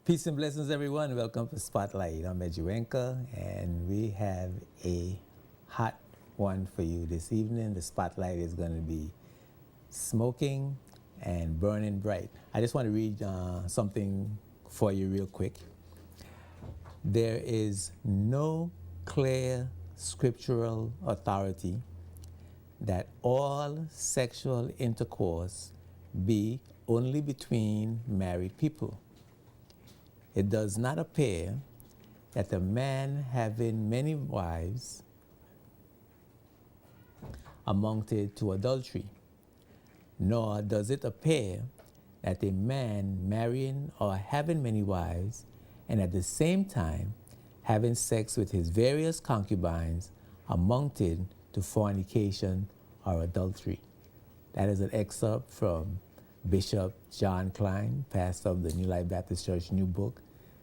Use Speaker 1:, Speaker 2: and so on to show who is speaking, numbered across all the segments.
Speaker 1: Peace and blessings, everyone. Welcome to Spotlight. I'm Edjuenka, and we have a hot one for you this evening. The spotlight is going to be smoking and burning bright. I just want to read something for you real quick. There is no clear scriptural authority that all sexual intercourse be only between married people. It does not appear that a man having many wives amounted to adultery, nor does it appear that a man marrying or having many wives and at the same time having sex with his various concubines amounted to fornication or adultery. That is an excerpt from Bishop John Klein, pastor of the New Life Baptist Church, new book,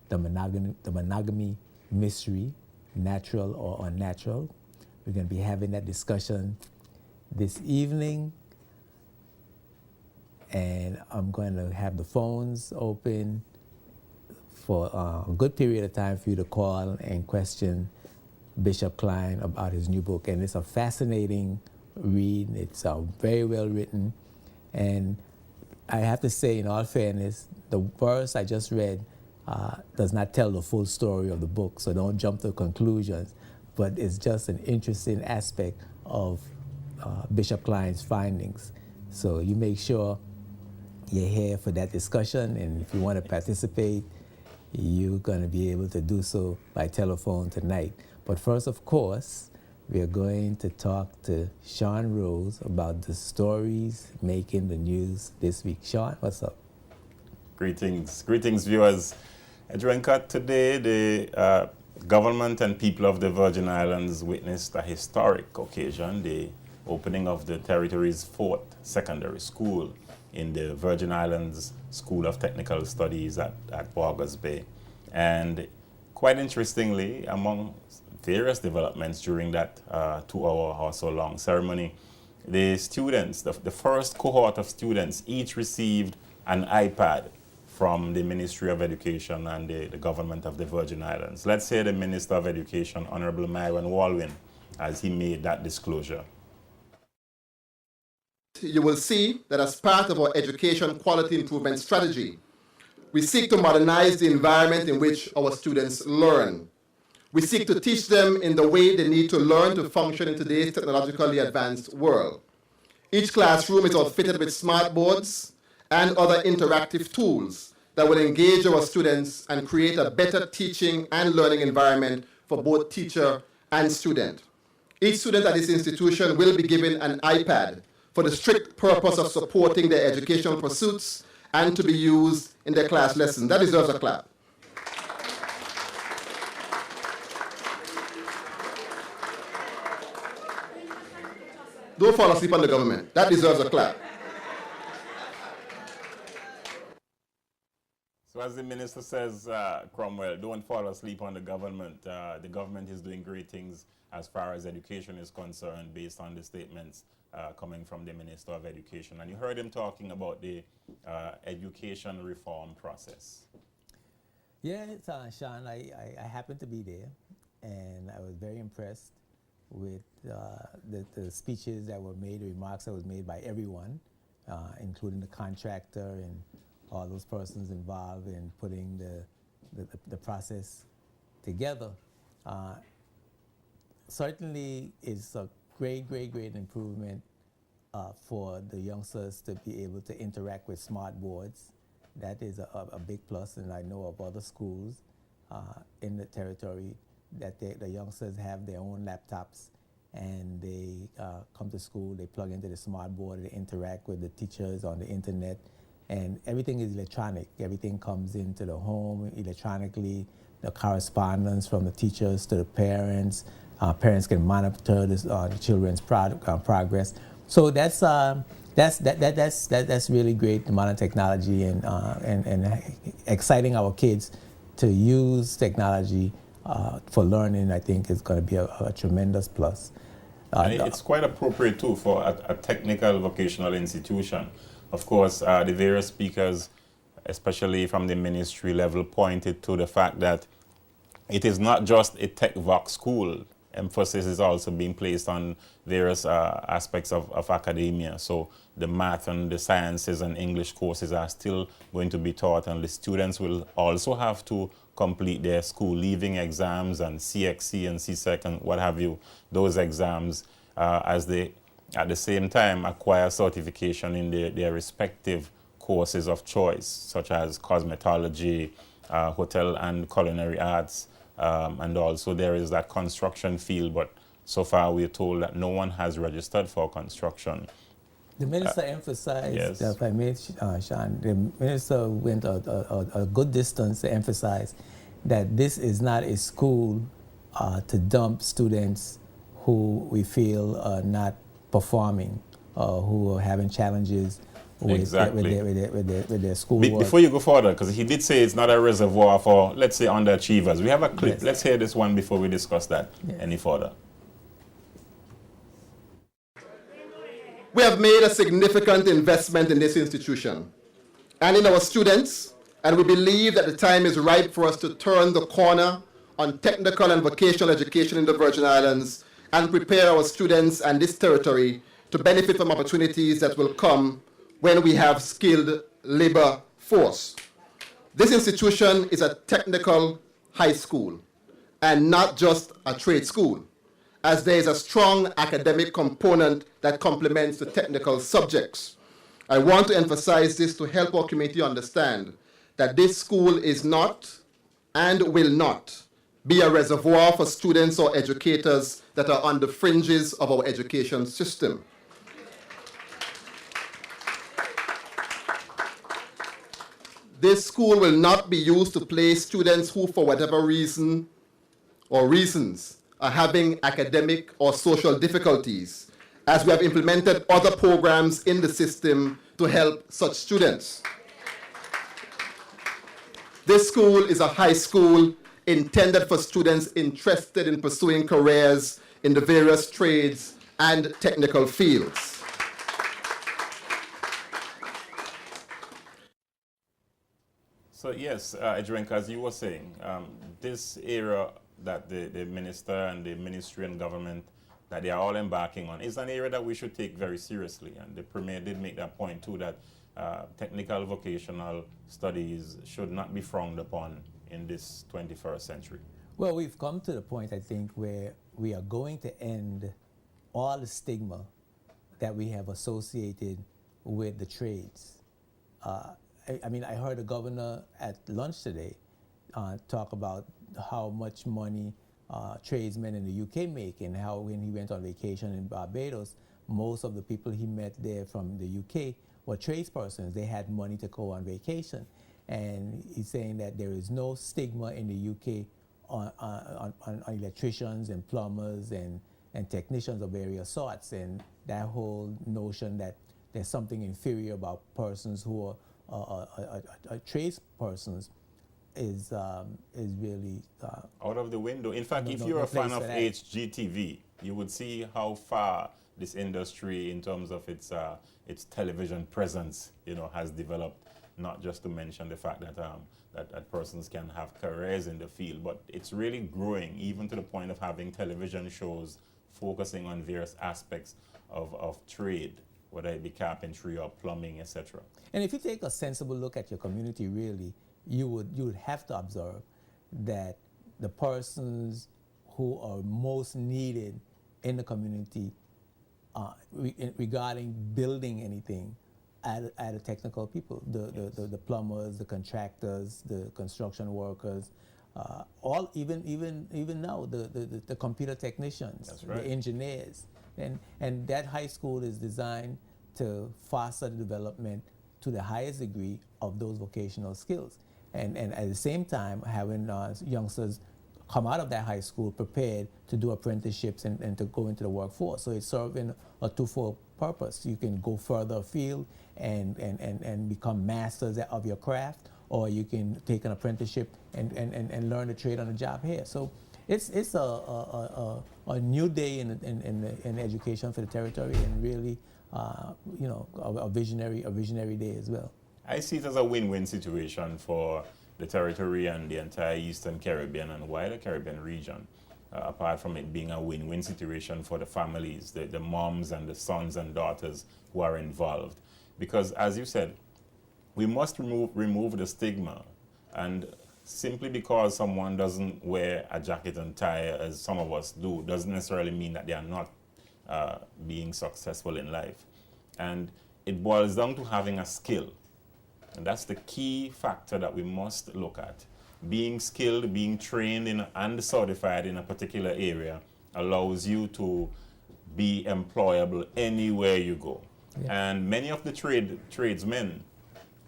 Speaker 1: The Monogamy Mystery, Natural or Unnatural. We're going to be having that discussion this evening, and I'm going to have the phones open for a good period of time for you to call and question Bishop Klein about his new book. And it's a fascinating read. It's very well written, and I have to say, in all fairness, the verse I just read does not tell the full story of the book, so don't jump to conclusions, but it's just an interesting aspect of Bishop Klein's findings. So you make sure you're here for that discussion, and if you want to participate, you're going to be able to do so by telephone tonight. But first, of course, we are going to talk to Sean Rose about the stories making the news this week. Sean, what's up?
Speaker 2: Greetings, viewers. Edjuenka, today the government and people of the Virgin Islands witnessed a historic occasion, the opening of the territory's 4th secondary school in the Virgin Islands School of Technical Studies at Walgers Bay. And quite interestingly, among various developments during that 2-hour or so long ceremony, the students, the first cohort of students, each received an iPad from the Ministry of Education and the government of the Virgin Islands. Let's say the Minister of Education, Honorable Myron Walwyn, as he made that disclosure.
Speaker 3: You will see that as part of our education quality improvement strategy, we seek to modernize the environment in which our students learn. We seek to teach them in the way they need to learn to function in today's technologically advanced world. Each classroom is outfitted with smart boards and other interactive tools that will engage our students and create a better teaching and learning environment for both teacher and student. Each student at this institution will be given an iPad for the strict purpose of supporting their educational pursuits and to be used in their class lessons. That deserves a clap. Don't fall asleep on the government. That deserves a clap.
Speaker 2: So as the minister says, Cromwell, don't fall asleep on the government. The government is doing great things as far as education is concerned, based on the statements coming from the Minister of Education. And you heard him talking about the education reform process.
Speaker 1: Yeah, Sean, I happened to be there, and I was very impressed with the speeches that were made, the remarks that was made by everyone, including the contractor and all those persons involved in putting the process together. Certainly is a great improvement for the youngsters to be able to interact with smart boards. That is a big plus, and I know of other schools in the territory that the youngsters have their own laptops, and they come to school, they plug into the smart board, they interact with the teachers on the internet, and everything is electronic. Everything comes into the home electronically, the correspondence from the teachers to the parents. Parents can monitor the children's progress. So that's really great, the modern technology, and exciting our kids to use technology for learning. I think is going to be a tremendous plus.
Speaker 2: And it's quite appropriate too for a technical vocational institution. Of course, the various speakers especially from the ministry level, pointed to the fact that it is not just a tech voc school. Emphasis is also being placed on various aspects of academia. So the math and the sciences and English courses are still going to be taught, and the students will also have to complete their school leaving exams and CXC and CSEC and what have you, those exams, as they at the same time acquire certification in their respective courses of choice, such as cosmetology, hotel and culinary arts, and also there is that construction field, but so far we're told that no one has registered for construction.
Speaker 1: The minister emphasized,
Speaker 2: yes.
Speaker 1: if I may, Sean, the minister went a good distance to emphasize that this is not a school to dump students who we feel are not performing, who are having challenges with,
Speaker 2: Exactly.
Speaker 1: with their schoolwork.
Speaker 2: Before you go further, because he did say it's not a reservoir for, let's say, underachievers. We have a clip.
Speaker 1: Yes.
Speaker 2: Let's hear this one before we discuss that any further.
Speaker 3: We have made a significant investment in this institution and in our students, and we believe that the time is ripe for us to turn the corner on technical and vocational education in the Virgin Islands and prepare our students and this territory to benefit from opportunities that will come when we have skilled labor force. This institution is a technical high school and not just a trade school, as there is a strong academic component that complements the technical subjects. I want to emphasize this to help our community understand that this school is not and will not be a reservoir for students or educators that are on the fringes of our education system. This school will not be used to place students who, for whatever reason or reasons, are having academic or social difficulties, as we have implemented other programs in the system to help such students. This school is a high school intended for students interested in pursuing careers in the various trades and technical fields.
Speaker 2: So yes, Edrenka, as you were saying, this era that the minister and the ministry and government that they are all embarking on is an area that we should take very seriously. And the Premier did make that point too, that technical vocational studies should not be frowned upon in this 21st century.
Speaker 1: Well, we've come to the point, I think, where we are going to end all the stigma that we have associated with the trades. I mean, I heard the governor at lunch today talk about how much money tradesmen in the UK make, and how when he went on vacation in Barbados, most of the people he met there from the UK were tradespersons. They had money to go on vacation. And he's saying that there is no stigma in the UK on electricians and plumbers and technicians of various sorts. And that whole notion that there's something inferior about persons who are tradespersons is really
Speaker 2: out of the window. In fact, if
Speaker 1: no
Speaker 2: you're a fan
Speaker 1: place
Speaker 2: of
Speaker 1: for that.
Speaker 2: HGTV, you would see how far this industry, in terms of its television presence, has developed. Not just to mention the fact that that persons can have careers in the field, but it's really growing, even to the point of having television shows focusing on various aspects of trade, whether it be carpentry or plumbing, etc.
Speaker 1: And if you take a sensible look at your community, really, you would have to observe that the persons who are most needed in the community regarding building anything are the technical people, the plumbers, the contractors, the construction workers, all even now the computer technicians,
Speaker 2: That's right.
Speaker 1: the engineers, and that high school is designed to foster the development to the highest degree of those vocational skills, and at the same time having youngsters come out of that high school prepared to do apprenticeships and to go into the workforce. So it's serving a twofold purpose. You can go further afield and become masters of your craft, or you can take an apprenticeship and learn the trade on the job here. So it's a new day in education for the territory, and really a visionary day as well.
Speaker 2: I see it as a win-win situation for the territory and the entire Eastern Caribbean and wider Caribbean region. Apart from it being a win-win situation for the families, the moms and the sons and daughters who are involved. Because as you said, we must remove the stigma, and simply because someone doesn't wear a jacket and tie as some of us do doesn't necessarily mean that they are not being successful in life. And it boils down to having a skill. And that's the key factor that we must look at. Being skilled, being trained in and certified in a particular area allows you to be employable anywhere you go. Yeah. And many of the tradesmen,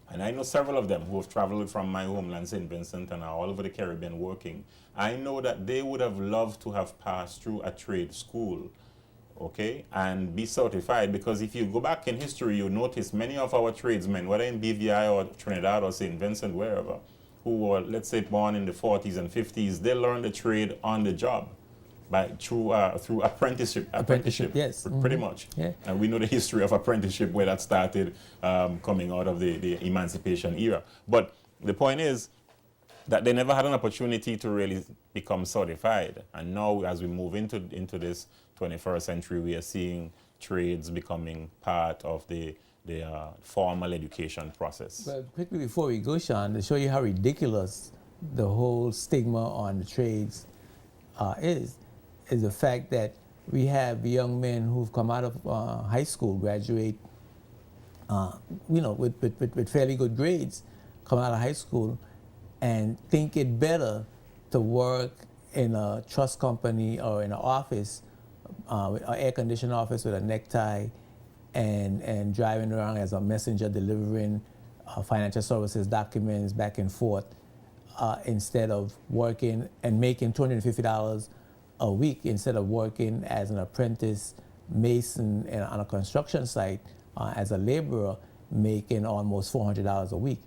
Speaker 2: and I know several of them who have traveled from my homeland, St. Vincent, and are all over the Caribbean working, I know that they would have loved to have passed through a trade school, okay, and be certified, because if you go back in history, you notice many of our tradesmen, whether in BVI or Trinidad or St. Vincent, wherever, who were, let's say, born in the 40s and 50s, they learned the trade on the job through apprenticeship,
Speaker 1: yes,
Speaker 2: pretty much.
Speaker 1: Yeah.
Speaker 2: And we know the history of apprenticeship, where that started coming out of the emancipation era. But the point is that they never had an opportunity to really become certified. And now, as we move into this 21st century, we are seeing trades becoming part of the formal education process.
Speaker 1: But quickly before we go, Sean, to show you how ridiculous the whole stigma on the trades is the fact that we have young men who've come out of high school, graduate, with fairly good grades, come out of high school, and think it better to work in a trust company or in an office, an air-conditioned office with a necktie, and driving around as a messenger delivering financial services documents back and forth, instead of working and making $250 a week, instead of working as an apprentice mason on a construction site, as a laborer, making almost $400 a week.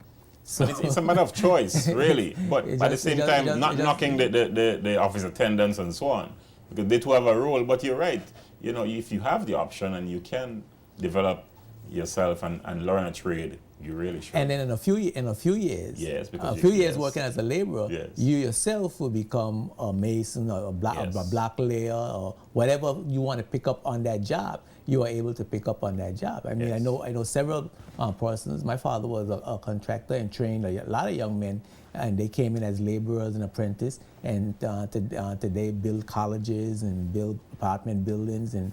Speaker 1: So
Speaker 2: it's a matter of choice, really. But at the same time, not knocking the office attendants and so on, because they too have a role. But you're right. You know, if you have the option and you can develop yourself and learn a trade, you really should.
Speaker 1: And then in a few years,
Speaker 2: yes, because
Speaker 1: a few years working as a laborer,
Speaker 2: yes,
Speaker 1: you yourself will become a mason or a block layer or whatever you want to pick up on that job. You are able to pick up on that job. I mean, yes. I know several persons. My father was a contractor and trained a lot of young men, and they came in as laborers and apprentices, and today build colleges and build apartment buildings and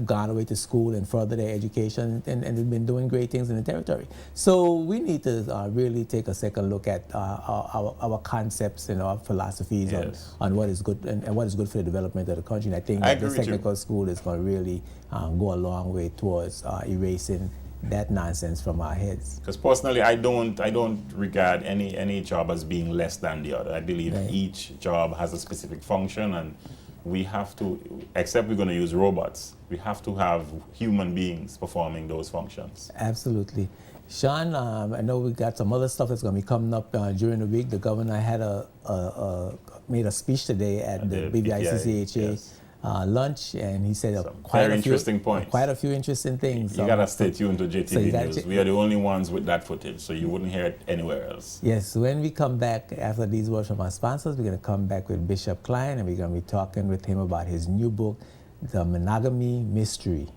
Speaker 1: gone away to school and further their education, and they've been doing great things in the territory. So we need to really take a second look at our concepts and our philosophies, yes, on what is good and what is good for the development of the country. And I think that this technical school is going to really go a long way towards erasing that nonsense from our heads. Because
Speaker 2: personally, I don't regard any job as being less than the other. I believe each job has a specific function, and we have to, except we're going to use robots, we have to have human beings performing those functions.
Speaker 1: Absolutely. Sean, I know we got some other stuff that's going to be coming up during the week. The governor had made a speech today at the BVI-CCHA, yes, lunch, and he said quite a few interesting things.
Speaker 2: You got to stay tuned to JTV News. We are the only ones with that footage, so you wouldn't hear it anywhere else.
Speaker 1: Yes, when we come back after these words from our sponsors, we're going to come back with Bishop Klein, and we're going to be talking with him about his new book, The Monogamy Mystery,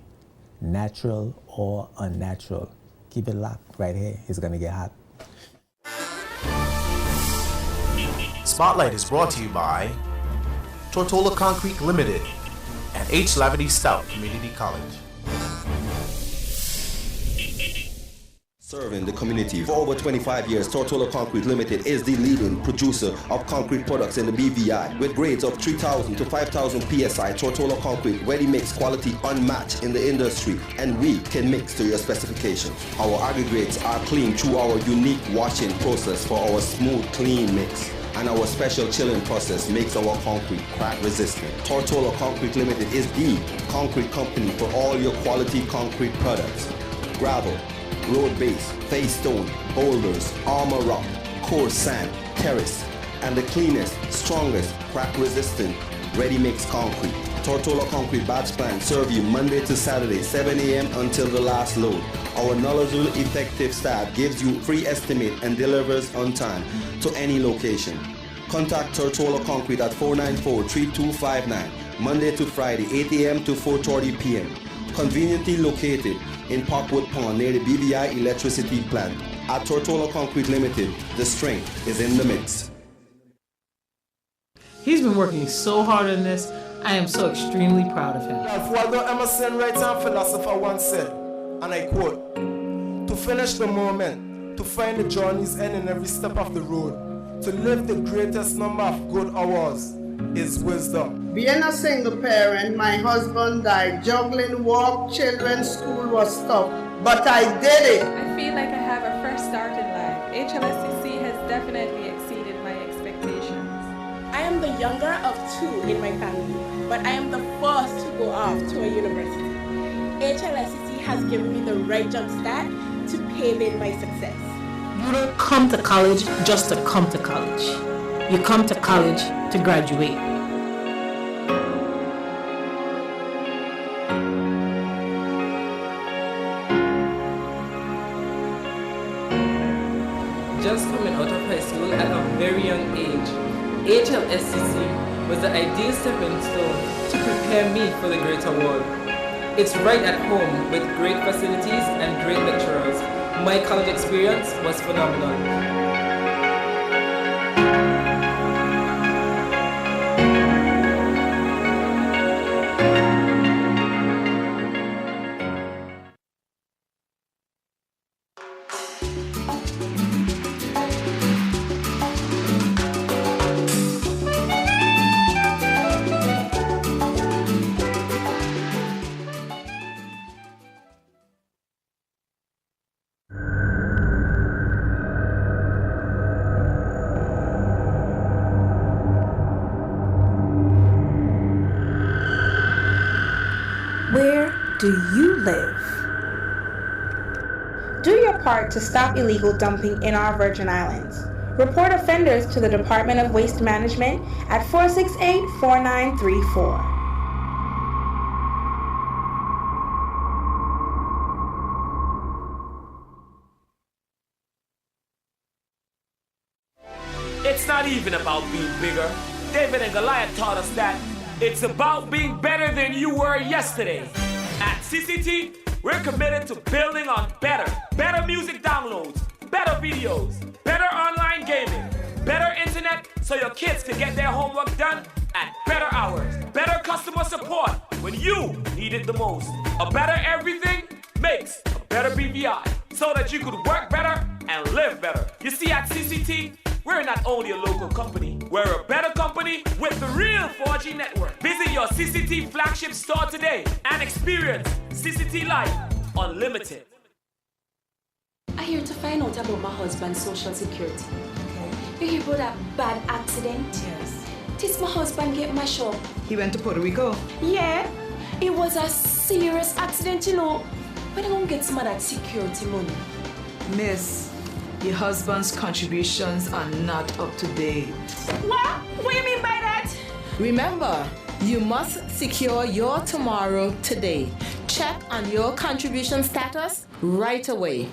Speaker 1: Natural or Unnatural. Keep it locked right here. It's going to get hot.
Speaker 4: Spotlight is brought to you by Tortola Concrete Limited and H. Lavity Stout Community College.
Speaker 5: Serving the community for over 25 years, Tortola Concrete Limited is the leading producer of concrete products in the BVI. With grades of 3,000 to 5,000 PSI, Tortola Concrete ready mix quality unmatched in the industry, and we can mix to your specifications. Our aggregates are clean through our unique washing process for our smooth, clean mix. And our special chilling process makes our concrete crack resistant. Tortola Concrete Limited is the concrete company for all your quality concrete products. Gravel, road base, face stone, boulders, armor rock, coarse sand, terrace, and the cleanest, strongest, crack resistant, ready mix concrete. Tortola Concrete Batch Plant serve you Monday to Saturday, 7 a.m. until the last load. Our knowledgeable, effective staff gives you free estimate and delivers on time to any location. Contact Tortola Concrete at 494-3259, Monday to Friday, 8 a.m. to 4:30 p.m. Conveniently located in Parkwood Pond near the BVI electricity plant. At Tortola Concrete Limited, the strength is in the mix.
Speaker 6: He's been working so hard on this. I am so extremely proud of him.
Speaker 7: Ralph Waldo Emerson, writer and philosopher, once said, and I quote, "To finish the moment, to find the journey's end in every step of the road, to live the greatest number of good hours is wisdom."
Speaker 8: Being a single parent, my husband died. Juggling work, children, school was tough, but I did it.
Speaker 9: I feel like I have a fresh start in life. HLSCC has definitely exceeded my expectations.
Speaker 10: I am the younger of two in my family, but I am the first to go off to a university. HLSCC has given me the right jump start to pave in my success.
Speaker 6: You don't come to college just to come to college. You come to college to graduate.
Speaker 11: Just coming out of high school at a very young age, HLSCC was the ideal stepping stone to prepare me for the greater world. It's right at home with great facilities and great lecturers. My college experience was phenomenal.
Speaker 10: Where do you live? Do your part to stop illegal dumping in our Virgin Islands. Report offenders to the Department of Waste Management at 468-4934.
Speaker 12: It's not even about being bigger. David and Goliath taught us that it's about being better than you were yesterday. At CCT, we're committed to building on better music downloads, better videos, better online gaming, better internet so your kids can get their homework done at better hours, better customer support when you need it the most. A better everything makes a better BVI so that you could work better and live better. You see, at CCT, we're not only a local company, we're a better company with the real 4G network. Visit your CCT flagship store today and experience CCT Life Unlimited.
Speaker 13: I'm here to find out about my husband's social security. Okay. You hear about that bad accident?
Speaker 14: Yes.
Speaker 13: This my husband get mashed up.
Speaker 14: He went to Puerto Rico?
Speaker 13: Yeah. It was a serious accident, you know. When I gonna get some of that security money?
Speaker 14: Miss, your husband's contributions are not up to date.
Speaker 13: What? What do you mean by that?
Speaker 15: Remember, you must secure your tomorrow today. Check on your contribution status right away.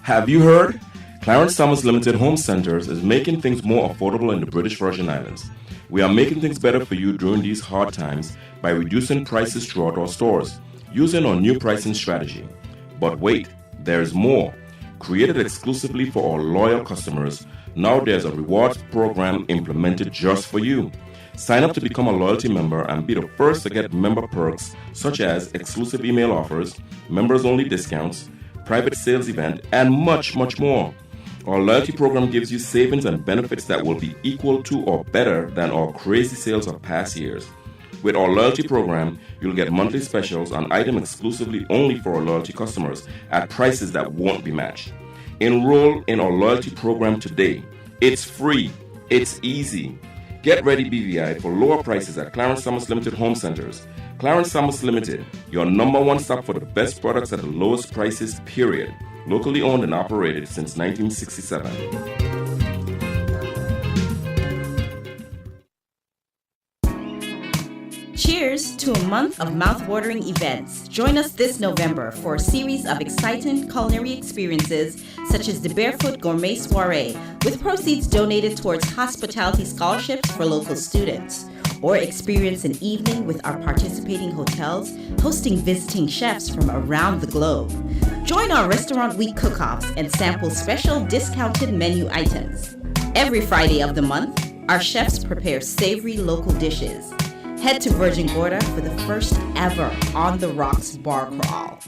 Speaker 16: Have you heard? Clarence Summers Limited Home Centers is making things more affordable in the British Virgin Islands. We are making things better for you during these hard times by reducing prices throughout our stores, using our new pricing strategy. But wait, there's more. Created exclusively for our loyal customers, now there's a rewards program implemented just for you. Sign up to become a loyalty member and be the first to get member perks such as exclusive email offers, members-only discounts, private sales event, and much, much more. Our loyalty program gives you savings and benefits that will be equal to or better than our crazy sales of past years. With our loyalty program, you'll get monthly specials on items exclusively only for our loyalty customers at prices that won't be matched. Enroll in our loyalty program today. It's free. It's easy. Get ready, BVI, for lower prices at Clarence Summers Limited Home Centers. Clarence Summers Limited, your #1 stop for the best products at the lowest prices, period. Locally owned and operated since 1967.
Speaker 17: to a month of mouth-watering events. Join us this November for a series of exciting culinary experiences such as the Barefoot Gourmet Soiree, with proceeds donated towards hospitality scholarships for local students. Or experience an evening with our participating hotels, hosting visiting chefs from around the globe. Join our Restaurant Week cook-offs and sample special discounted menu items. Every Friday of the month, our chefs prepare savory local dishes. Head to Virgin Gorda for the first ever On the Rocks bar crawl.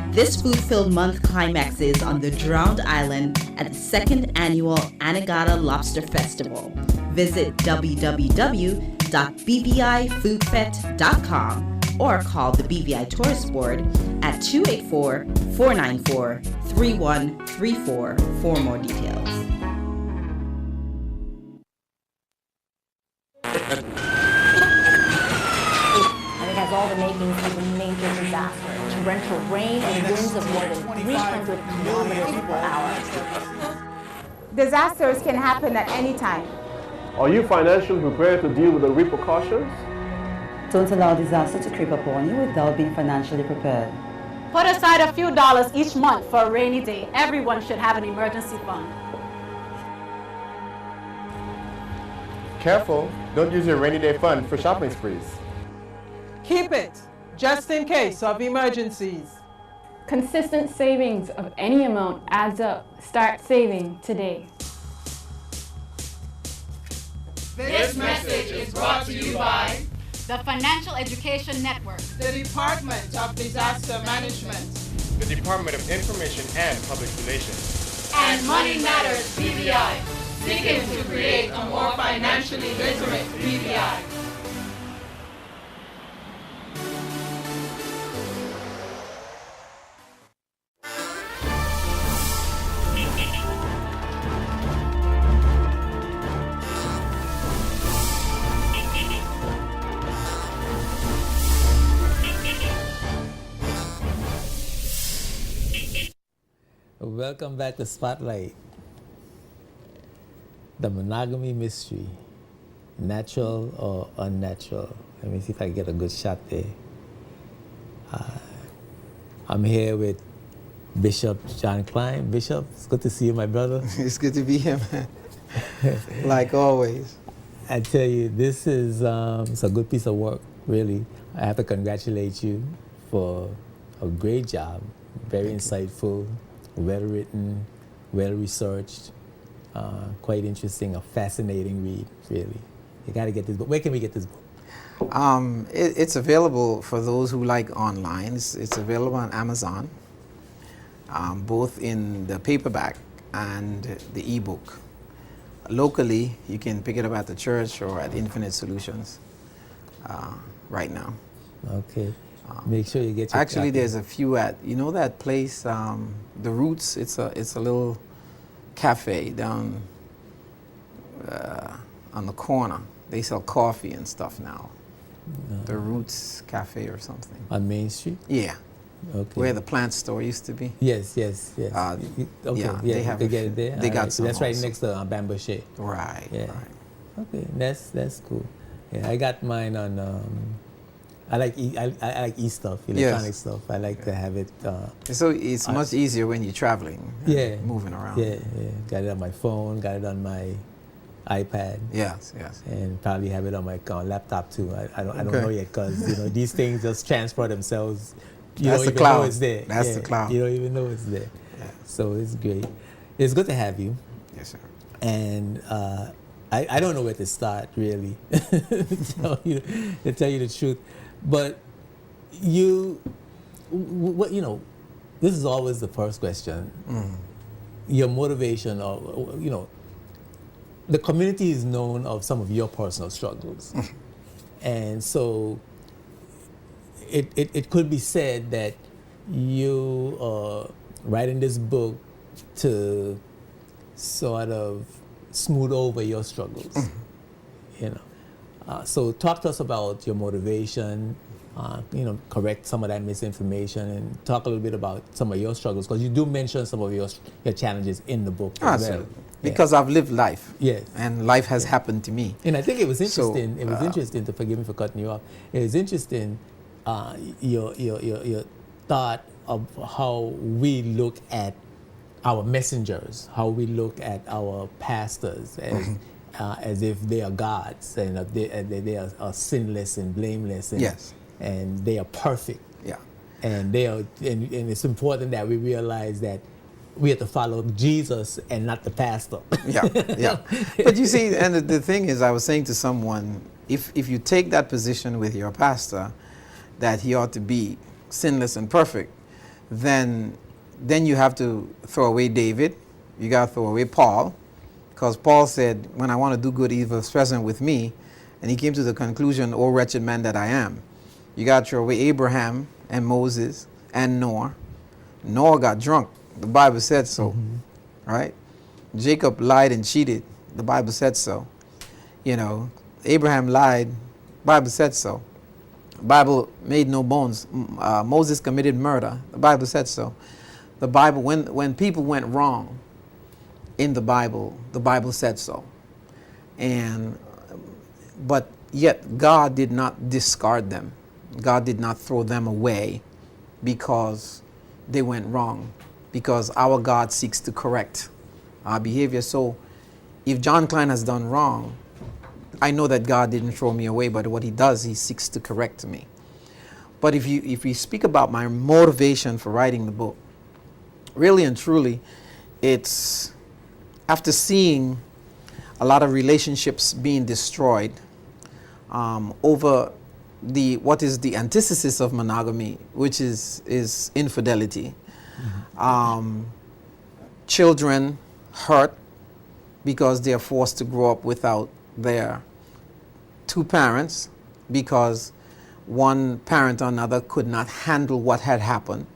Speaker 17: This food-filled month climaxes on the Drowned Island at the 2nd annual Anegada Lobster Festival. Visit www.bvifoodfet.com or call the BVI Tourist Board at 284-494-3134 for more details.
Speaker 18: And it has all the makings of a major disaster. Torrential rain and winds of more than 300 kilometers per hour.
Speaker 19: Disasters can happen at any time.
Speaker 20: Are you financially prepared to deal with the repercussions?
Speaker 21: Don't allow disaster to creep up on you without being financially prepared.
Speaker 19: Put aside a few dollars each month for a rainy day. Everyone should have an emergency fund.
Speaker 20: Careful, don't use your rainy day fund for shopping sprees.
Speaker 22: Keep it, just in case of emergencies.
Speaker 23: Consistent savings of any amount adds up. Start saving today.
Speaker 24: This message is brought to you by
Speaker 25: the Financial Education Network,
Speaker 22: the Department of Disaster Management,
Speaker 20: the Department of Information and Public Relations,
Speaker 24: and Money Matters BVI, seeking to create a more financially literate BVI.
Speaker 1: Welcome back to Spotlight. The monogamy mystery, natural or unnatural. Let me see if I can get a good shot there. I'm here with Bishop John Klein. Bishop, it's good to see you, my brother.
Speaker 26: It's good to be here, man. Like always.
Speaker 1: I tell you, this is it's a good piece of work, really. I have to congratulate you for a great job, very insightful, well-written, well-researched, quite interesting, a fascinating read, really. You got to get this book. Where can we get this book?
Speaker 26: It's available for those who like online. It's available on Amazon, both in the paperback and the ebook. Locally, you can pick it up at the church or at Infinite Solutions right now.
Speaker 1: Okay. Make sure you get your
Speaker 26: Actually,
Speaker 1: copy.
Speaker 26: there's a few at, you know that place, The Roots? It's a little cafe down on the corner. They sell coffee and stuff now. The Roots Cafe or something.
Speaker 1: On Main Street?
Speaker 26: Yeah.
Speaker 1: Okay.
Speaker 26: Where the plant store used to be.
Speaker 1: Yes. Okay.
Speaker 26: Yeah,
Speaker 1: They
Speaker 26: have
Speaker 1: they
Speaker 26: a
Speaker 1: get
Speaker 26: few.
Speaker 1: it there.
Speaker 26: They
Speaker 1: All
Speaker 26: got
Speaker 1: right. So
Speaker 26: some
Speaker 1: that's right
Speaker 26: also.
Speaker 1: next to Bambouche.
Speaker 26: Right.
Speaker 1: Yeah.
Speaker 26: Right.
Speaker 1: Okay. That's cool. Yeah, I got mine on. I like stuff, electronic stuff. I like to have it.
Speaker 26: So it's much easier when you're traveling. And moving around.
Speaker 1: Yeah. Got it on my phone. Got it on my iPad.
Speaker 26: Yes.
Speaker 1: And probably have it on my laptop too. I don't know yet because these things just transfer themselves. You
Speaker 26: That's
Speaker 1: don't
Speaker 26: the
Speaker 1: even know
Speaker 26: cloud.
Speaker 1: it's there.
Speaker 26: That's the cloud.
Speaker 1: You don't even know it's there.
Speaker 26: Yeah.
Speaker 1: So it's great. It's good to have you.
Speaker 26: Yes, sir.
Speaker 1: And I don't know where to start really. to tell you the truth, but this is always the first question. Your motivation, or the community is known of some of your personal struggles, and so it could be said that you are writing this book to sort of smooth over your struggles. So talk to us about your motivation, correct some of that misinformation, and talk a little bit about some of your struggles, because you do mention some of your challenges in the book as well.
Speaker 26: because I've lived life.
Speaker 1: Yes.
Speaker 26: And life has happened to me.
Speaker 1: And I think it was interesting.
Speaker 26: So,
Speaker 1: it was interesting. To forgive me for cutting you off. It was interesting. Your thought of how we look at our messengers, how we look at our pastors as if they are gods and they are sinless and blameless. And,
Speaker 26: yes.
Speaker 1: And they are perfect.
Speaker 26: Yeah.
Speaker 1: And they are, and it's important that we realize that we have to follow Jesus and not the pastor.
Speaker 26: Yeah, yeah. But you see, and the thing is, I was saying to someone, if you take that position with your pastor, that he ought to be sinless and perfect, then you have to throw away David. You got to throw away Paul, because Paul said, when I want to do good, evil is present with me. And he came to the conclusion, oh, wretched man that I am. You got to throw away Abraham and Moses and Noah. Noah got drunk. The Bible said so, right? Jacob lied and cheated. The Bible said so. You know, Abraham lied. Bible said so. The Bible made no bones. Moses committed murder. The Bible said so. The Bible, when people went wrong in the Bible said so. But yet God did not discard them. God did not throw them away because they went wrong. Because our God seeks to correct our behavior. So if John Klein has done wrong, I know that God didn't throw me away, but what he does, he seeks to correct me. But if we speak about my motivation for writing the book, really and truly, it's after seeing a lot of relationships being destroyed over what is the antithesis of monogamy, which is infidelity. Children hurt because they are forced to grow up without their two parents because one parent or another could not handle what had happened.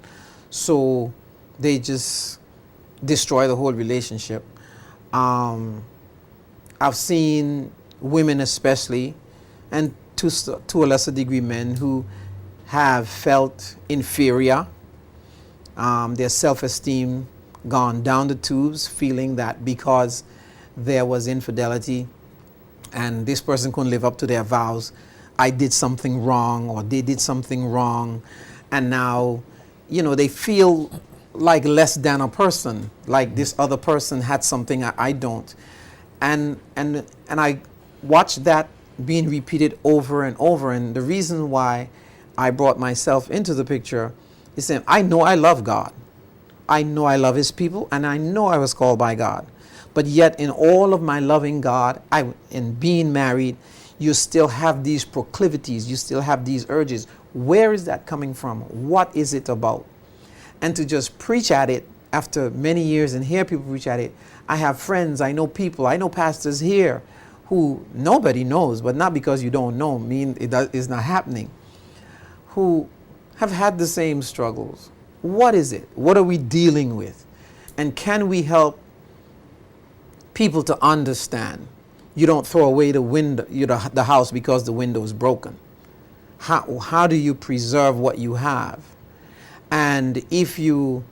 Speaker 26: So they just destroy the whole relationship. I've seen women especially, and to a lesser degree men, who have felt inferior. Their self-esteem gone down the tubes, feeling that because there was infidelity and this person couldn't live up to their vows, I did something wrong or they did something wrong, and now, you know, they feel like less than a person, like this other person had something I don't. And I watched that being repeated over and over, and the reason why I brought myself into the picture is saying, I know I love God. I know I love his people, and I know I was called by God. But yet in all of my loving God, in being married, you still have these proclivities, you still have these urges. Where is that coming from? What is it about? And to just preach at it after many years and hear people preach at it. I have friends, I know people, I know pastors here who nobody knows, but not because you don't know mean it's not happening, who have had the same struggles. What is it? What are we dealing with? And can we help people to understand? You don't throw away the window, the house because the window is broken. How do you preserve what you have? And if you,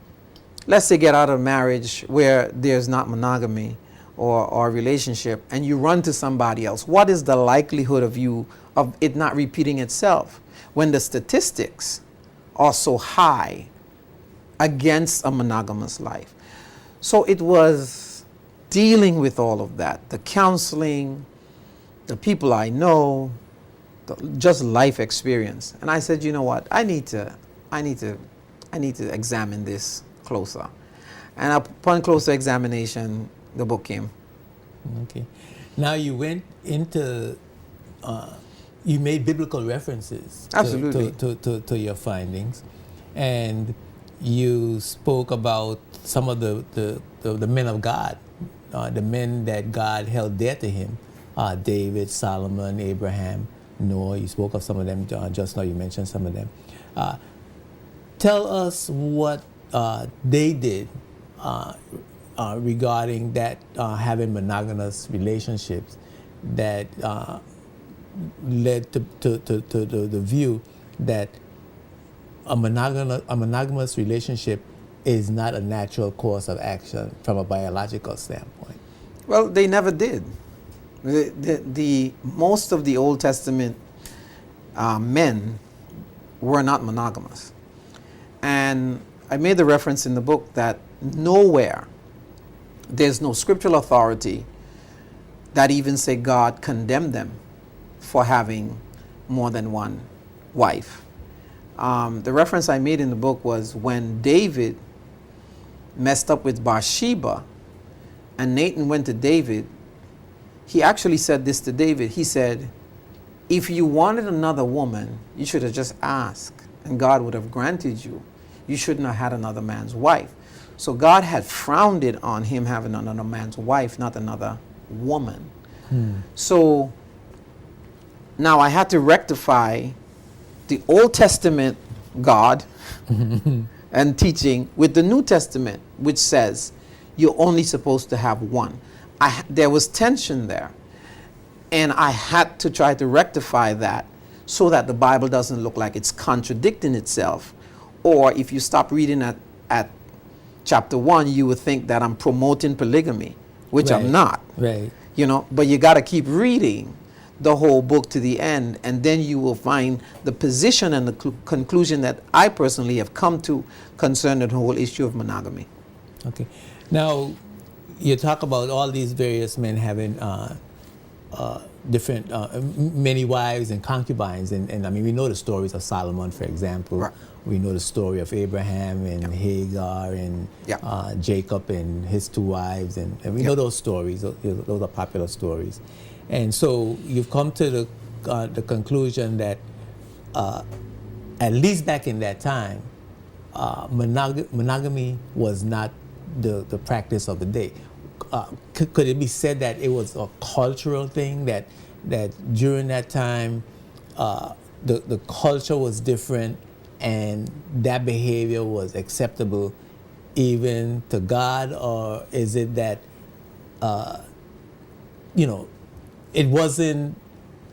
Speaker 26: let's say, get out of marriage where there's not monogamy or relationship, and you run to somebody else, what is the likelihood of it not repeating itself when the statistics are so high against a monogamous life? So it was dealing with all of that, the counseling, the people I know, just life experience. And I said, you know what, I need to examine this closer. And upon closer examination, the book came.
Speaker 1: Okay. Now you went into, you made biblical references
Speaker 26: Absolutely.
Speaker 1: to your findings, and you spoke about some of the men of God, the men that God held dear to him, David, Solomon, Abraham, Noah. You spoke of some of them just now. You mentioned some of them. Tell us what they did regarding that having monogamous relationships that led to the view that a monogamous relationship is not a natural course of action from a biological standpoint.
Speaker 26: Well, they never did. The most of the Old Testament men were not monogamous. And I made the reference in the book that nowhere, there's no scriptural authority that even say God condemned them for having more than one wife. The reference I made in the book was when David messed up with Bathsheba and Nathan went to David, he actually said this to David. He said, if you wanted another woman, you should have just asked and God would have granted you. You shouldn't have had another man's wife. So God had frowned it on him having another man's wife, not another woman. So now I had to rectify the Old Testament God and teaching with the New Testament, which says you're only supposed to have one. There was tension there, and I had to try to rectify that so that the Bible doesn't look like it's contradicting itself. Or if you stop reading at chapter 1, you would think that I'm promoting polygamy, which I'm not.
Speaker 1: Right.
Speaker 26: You know, but you got to keep reading the whole book to the end, and then you will find the position and the conclusion that I personally have come to concerning the whole issue of monogamy.
Speaker 1: Okay. Now, you talk about all these various men having different, many wives and concubines, and I mean, we know the stories of Solomon, for example. Right. We know the story of Abraham and Hagar and Jacob and his two wives, and we know those stories. Those are popular stories. And so you've come to the conclusion that at least back in that time, monogamy was not the practice of the day. Could it be said that it was a cultural thing, that during that time the culture was different and that behavior was acceptable even to God? Or is it that it wasn't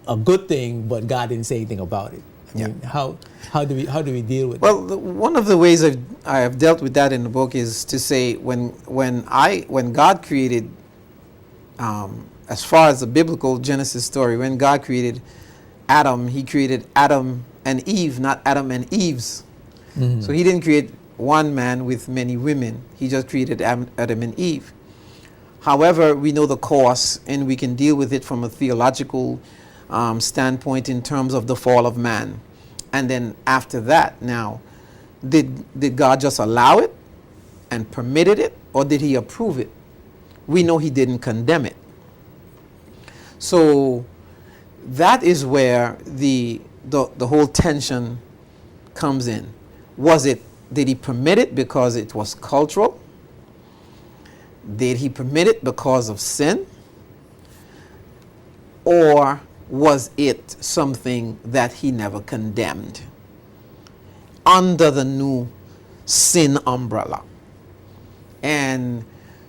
Speaker 1: a good thing, but God didn't say anything about it? I mean, how do we deal with
Speaker 26: that? One of the ways I have dealt with that in the book is to say when God created, as far as the biblical Genesis story, when God created Adam, he created Adam and Eve, not Adam and Eves. Mm-hmm. So he didn't create one man with many women. He just created Adam and Eve. However, we know the cause, and we can deal with it from a theological standpoint in terms of the fall of man. And then after that, now, did God just allow it and permitted it, or did he approve it? We know he didn't condemn it. So that is where the whole tension comes in. Did he permit it because it was cultural? Did he permit it because of sin? Or was it something that he never condemned under the new sin umbrella? And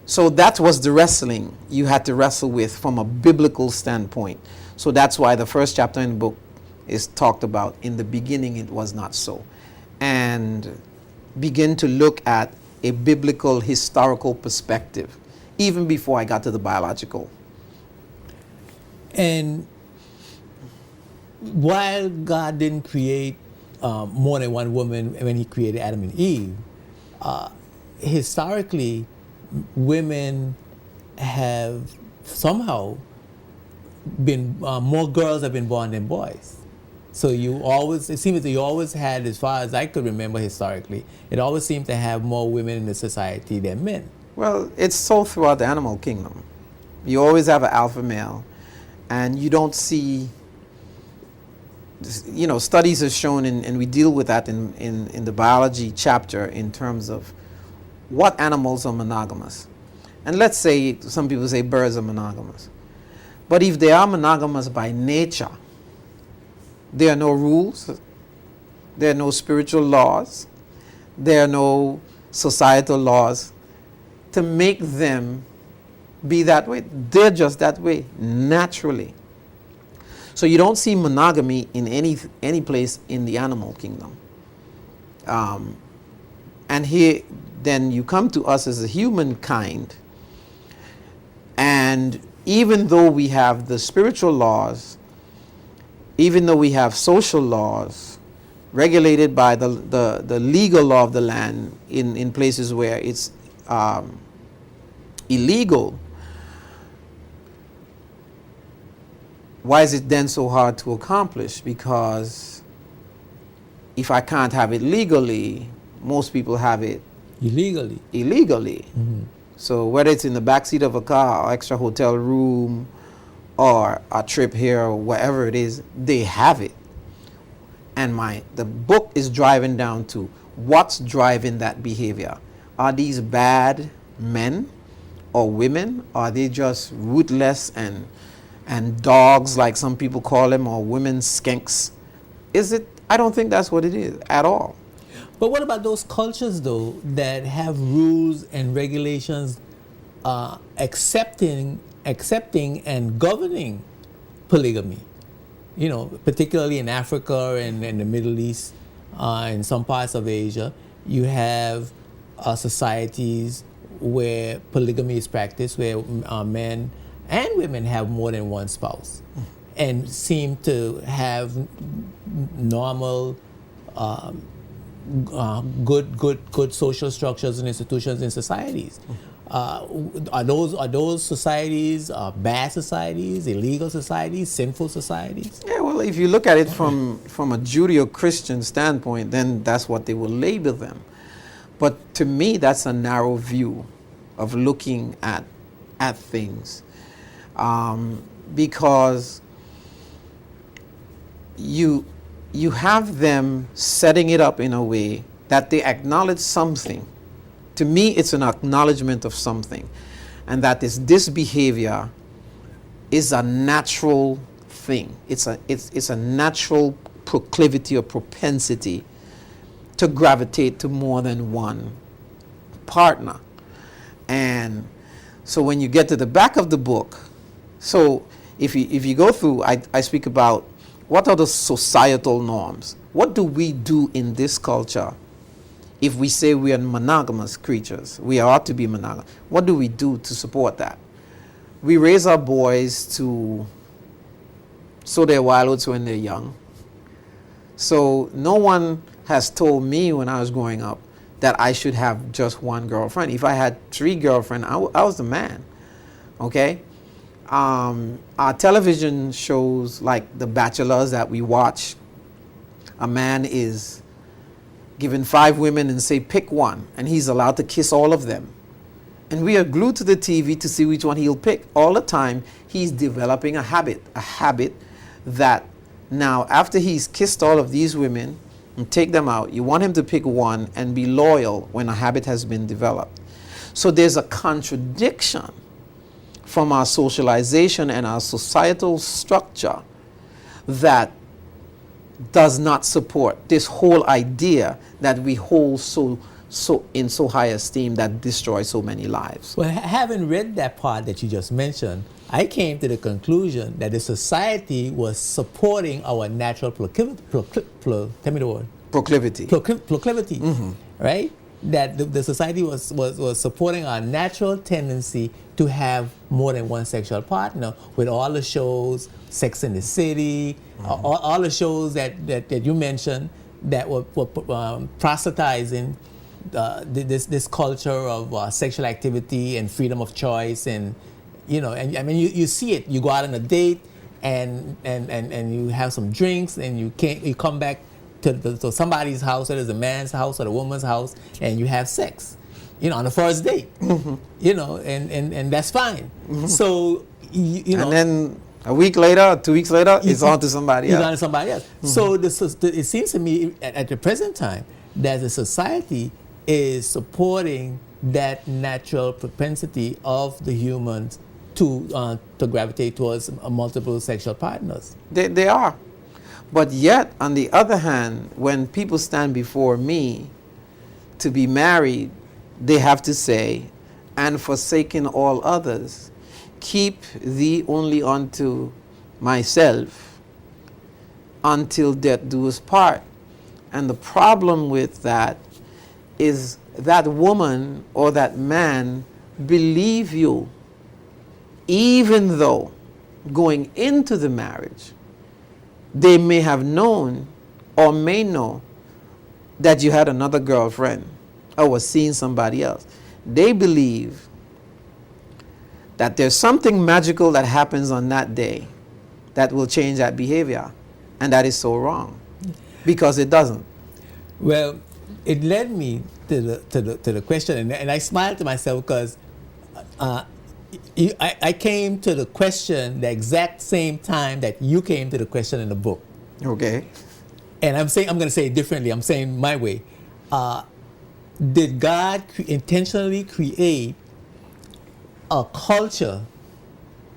Speaker 26: so that was the wrestling you had to wrestle with from a biblical standpoint. So that's why the first chapter in the book is talked about, in the beginning it was not so. And begin to look at a biblical historical perspective, even before I got to the biological.
Speaker 1: And while God didn't create more than one woman when he created Adam and Eve, historically, women have somehow been, more girls have been born than boys. So it seems that you always had, as far as I could remember historically, it always seemed to have more women in the society than men.
Speaker 26: Well, it's so throughout the animal kingdom. You always have an alpha male, and you don't see, studies have shown, and we deal with that in the biology chapter in terms of what animals are monogamous. And let's say, some people say birds are monogamous. But if they are monogamous by nature, there are no rules, there are no spiritual laws, there are no societal laws to make them be that way. They're just that way, naturally. So you don't see monogamy in any place in the animal kingdom. And here, then you come to us as a humankind, and And even though we have the spiritual laws, even though we have social laws regulated by the legal law of the land in places where it's illegal, why is it then so hard to accomplish? Because if I can't have it legally, most people have it
Speaker 1: illegally.
Speaker 26: Mm-hmm. So whether it's in the backseat of a car, or extra hotel room, or a trip here, or whatever it is, they have it. And the book is driving down to what's driving that behavior. Are these bad men or women? Are they just ruthless and dogs, like some people call them, or women skanks? Is it? I don't think that's what it is at all.
Speaker 1: But what about those cultures, though, that have rules and regulations accepting and governing polygamy? You know, particularly in Africa and in the Middle East, in some parts of Asia, you have societies where polygamy is practiced, where men and women have more than one spouse, and seem to have normal, good social structures and institutions in societies. Are those societies bad societies, illegal societies, sinful societies?
Speaker 26: Yeah, well, if you look at it from a Judeo-Christian standpoint, then that's what they will label them. But to me, that's a narrow view of looking at things, because you have them setting it up in a way that they acknowledge something. To me, it's an acknowledgement of something, and that this behavior is a natural thing. It's a natural proclivity or propensity to gravitate to more than one partner. And so when you get to the back of the book, so if you go through, I speak about what are the societal norms. What do we do in this culture? If we say we are monogamous creatures, we ought to be monogamous. What do we do to support that? We raise our boys to sow their wild oats when they're young. So no one has told me when I was growing up that I should have just one girlfriend. If I had 3 girlfriends, I was the man. Okay? Our television shows like The Bachelors that we watch, a man is given 5 women and say pick one, and he's allowed to kiss all of them. And we are glued to the TV to see which one he'll pick. All the time he's developing a habit that now after he's kissed all of these women and take them out, you want him to pick one and be loyal when a habit has been developed. So there's a contradiction from our socialization and our societal structure that does not support this whole idea that we hold so in so high esteem that destroys so many lives.
Speaker 1: Well, having read that part that you just mentioned, I came to the conclusion that the society was supporting our natural proclivity,
Speaker 26: Mm-hmm.
Speaker 1: Right? That the society was supporting our natural tendency to have more than one sexual partner, with all the shows, Sex and the City, all the shows that you mentioned that were proselytizing this culture of sexual activity and freedom of choice, and and I mean you see it. You go out on a date and you have some drinks, and you come back to somebody's house, whether it's a man's house or the woman's house, and you have sex, on the first date, and that's fine.
Speaker 26: Mm-hmm.
Speaker 1: So
Speaker 26: and then a week later, 2 weeks later, it's on to somebody else.
Speaker 1: It's on to somebody else. Mm-hmm. So it seems to me at the present time that the society is supporting that natural propensity of the humans to gravitate towards multiple sexual partners.
Speaker 26: They are. But yet, on the other hand, when people stand before me to be married, they have to say, and forsaking all others, keep thee only unto myself until death do us part. And the problem with that is that woman or that man believe you even though going into the marriage, they may have known or may know that you had another girlfriend or was seeing somebody else. They believe that there's something magical that happens on that day that will change that behavior. And that is so wrong, because it doesn't.
Speaker 1: Well, it led me to the question, and I smiled to myself because I came to the question the exact same time that you came to the question in the book.
Speaker 26: Okay.
Speaker 1: And I'm going to say it differently. I'm saying my way. Did God intentionally create a culture?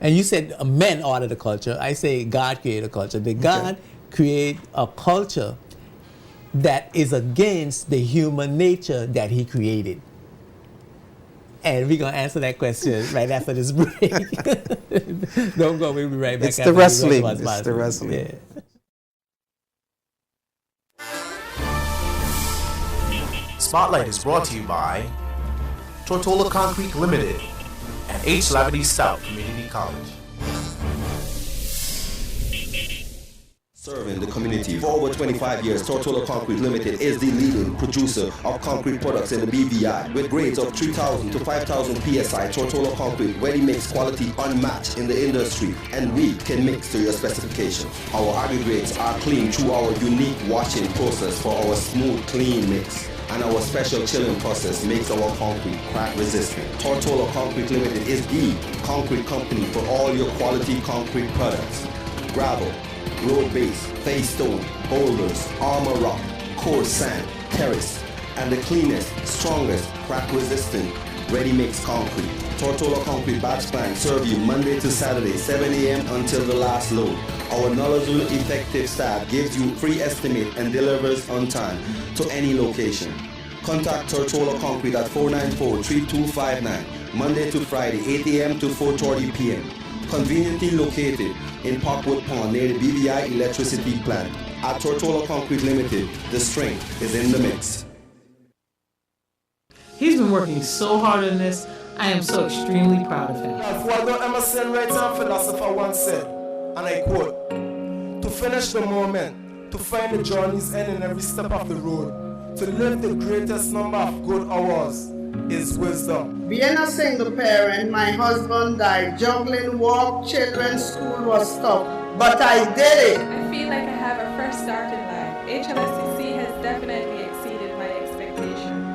Speaker 1: And you said men ordered the culture. I say God created a culture. Did God create a culture that is against the human nature that he created? And we're going to answer that question right after this break. Don't go. We'll be right back.
Speaker 26: It's the wrestling. It's the wrestling.
Speaker 1: Yeah.
Speaker 2: Spotlight is brought to you by Tortola Concrete Limited and H. Lavity Stout Community College.
Speaker 3: Serving the community for over 25 years, Tortola Concrete Limited is the leading producer of concrete products in the BVI. With grades of 3,000 to 5,000 PSI, Tortola Concrete ready-mix quality unmatched in the industry, and we can mix to your specifications. Our aggregates are clean through our unique washing process for our smooth, clean mix. And our special chilling process makes our concrete crack resistant. Tortola Concrete Limited is the concrete company for all your quality concrete products. Gravel, road base, face stone, boulders, armor rock, coarse sand, terrace, and the cleanest, strongest, crack resistant, ready mix concrete. Tortola Concrete batch plant serve you Monday to Saturday, 7 a.m. until the last load. Our knowledgeable, effective staff gives you free estimate and delivers on time to any location. Contact Tortola Concrete at 494-3259, Monday to Friday, 8 a.m. to 4:30 p.m. Conveniently located in Parkwood Pond near the BVI electricity plant. At Tortola Concrete Limited, the strength is in the mix.
Speaker 6: He's been working so hard on this. I am so extremely proud of him.
Speaker 4: Walter Emerson, writer and philosopher, once said, and I quote, "To finish the moment, to find the journey's end in every step of the road, to live the greatest number of good hours is wisdom."
Speaker 5: Being a single parent, my husband died. Juggling work, children, school was tough, but I did it.
Speaker 9: I feel like I have a fresh start in life. HLSCC has definitely exceeded my expectations.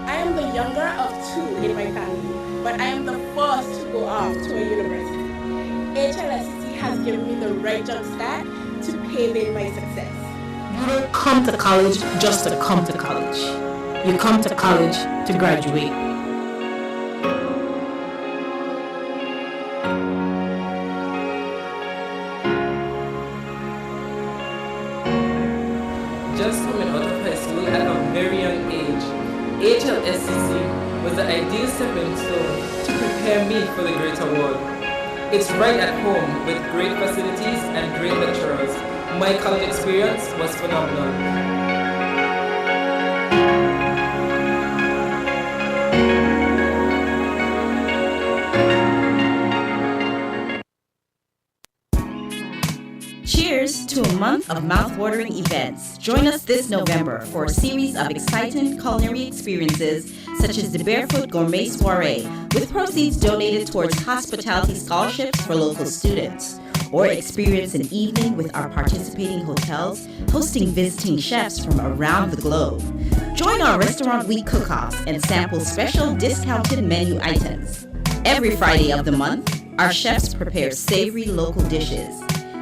Speaker 10: I am the younger of two in my family, but I am the first to go off to a university. HLSCC has given me the right jump start to pave in my success.
Speaker 6: You don't come to college just to come to college. You come to college to graduate.
Speaker 11: Just coming out of high school at a very young age, HLSCC was the ideal stepping stone to prepare me for the greater world. It's right at home with great facilities and great lecturers. My college experience was phenomenal.
Speaker 17: Cheers to a month of mouth-watering events. Join us this November for a series of exciting culinary experiences such as the Barefoot Gourmet Soiree, with proceeds donated towards hospitality scholarships for local students. Or experience an evening with our participating hotels, hosting visiting chefs from around the globe. Join our Restaurant Week cook-offs and sample special discounted menu items. Every Friday of the month, our chefs prepare savory local dishes.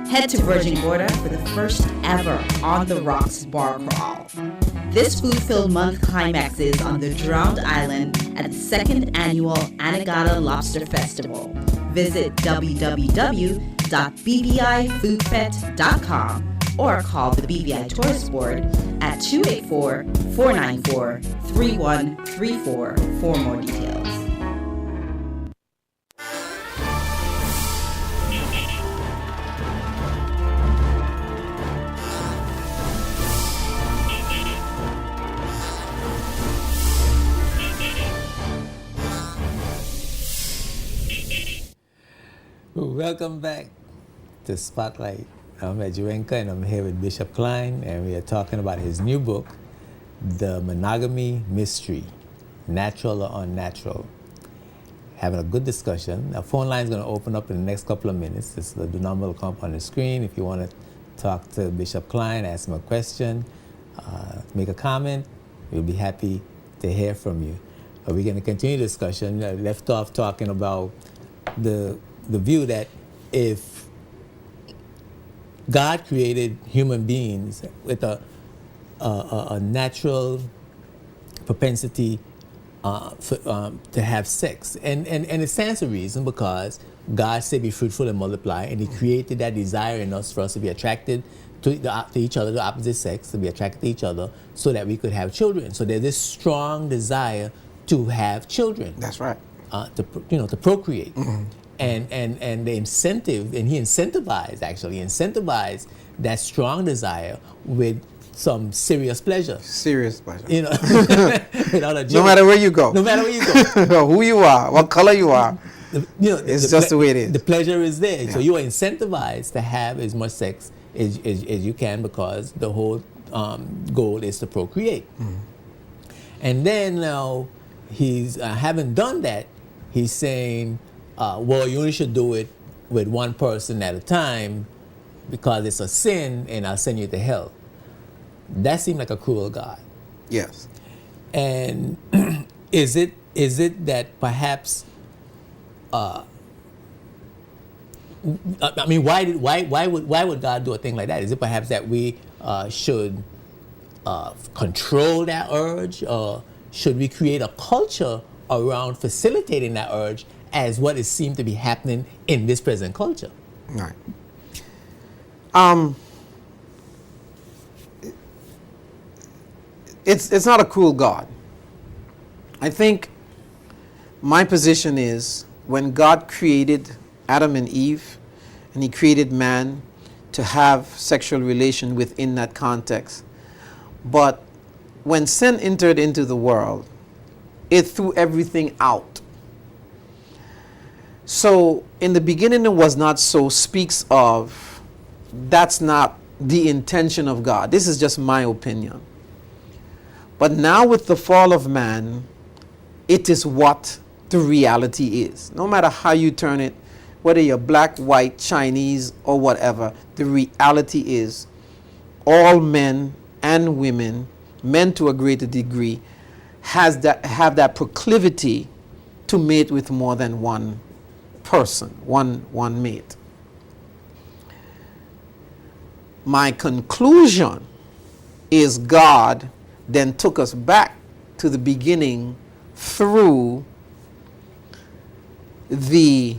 Speaker 17: Head to Virgin Gorda for the first ever On the Rocks bar crawl. This food-filled month climaxes on the Drowned Island at the 2nd Annual Anegada Lobster Festival. Visit www.bvifoodfet.com or call the BVI Tourist Board at 284-494-3134 for more details.
Speaker 1: Welcome back to Spotlight. I'm Edgewenka and I'm here with Bishop Klein, and we are talking about his new book, The Monogamy Mystery, Natural or Unnatural. Having a good discussion. Our phone line is going to open up in the next couple of minutes. The number will come up on the screen. If you want to talk to Bishop Klein, ask him a question, make a comment, we'll be happy to hear from you. We're going to continue the discussion. Left off talking about the view that if God created human beings with a natural propensity to have sex, and it stands to reason because God said be fruitful and multiply, and he created that desire in us for us to be attracted to each other, the opposite sex, to be attracted to each other so that we could have children. So there's this strong desire to have children.
Speaker 26: That's right.
Speaker 1: To procreate. Mm-hmm. And the incentive, and he incentivized that strong desire with some serious pleasure.
Speaker 26: Serious pleasure.
Speaker 1: Without a joke.
Speaker 26: No matter where you go.
Speaker 1: No matter where you go.
Speaker 26: Who you are, what color you are. It's just the way it is.
Speaker 1: The pleasure is there. Yeah. So you are incentivized to have as much sex as you can, because the whole goal is to procreate. Mm. And then now he's having done that, he's saying, well, you only should do it with one person at a time because it's a sin and I'll send you to hell. That seemed like a cruel God.
Speaker 26: Yes.
Speaker 1: And is it that perhaps I mean, why would God do a thing like that? Is it perhaps that we should control that urge, or should we create a culture around facilitating that urge as what is seemed to be happening in this present culture?
Speaker 26: Right. It's not a cruel God. I think my position is, when God created Adam and Eve, and he created man to have sexual relation within that context, but when sin entered into the world, it threw everything out. So in the beginning it was not so speaks of, that's not the intention of God. This is just my opinion. But now with the fall of man, it is what the reality is. No matter how you turn it, whether you're black, white, Chinese, or whatever, the reality is all men and women, men to a greater degree, have that proclivity to mate with more than one person, one mate. My conclusion is God then took us back to the beginning through the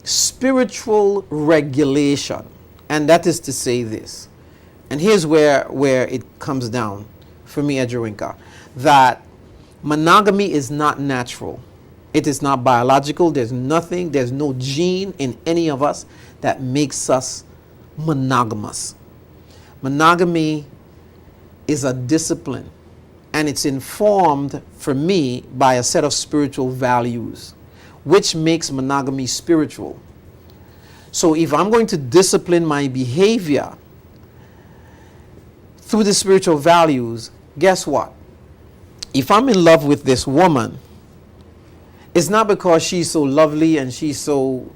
Speaker 26: spiritual regulation. And that is to say this. And here's where it comes down for me, Edgewenka, that monogamy is not natural. It is not biological. There's no gene in any of us that makes us monogamous. Monogamy is a discipline, and it's informed for me by a set of spiritual values, which makes monogamy spiritual. So if I'm going to discipline my behavior through the spiritual values, guess what? If I'm in love with this woman, it's not because she's so lovely and she's so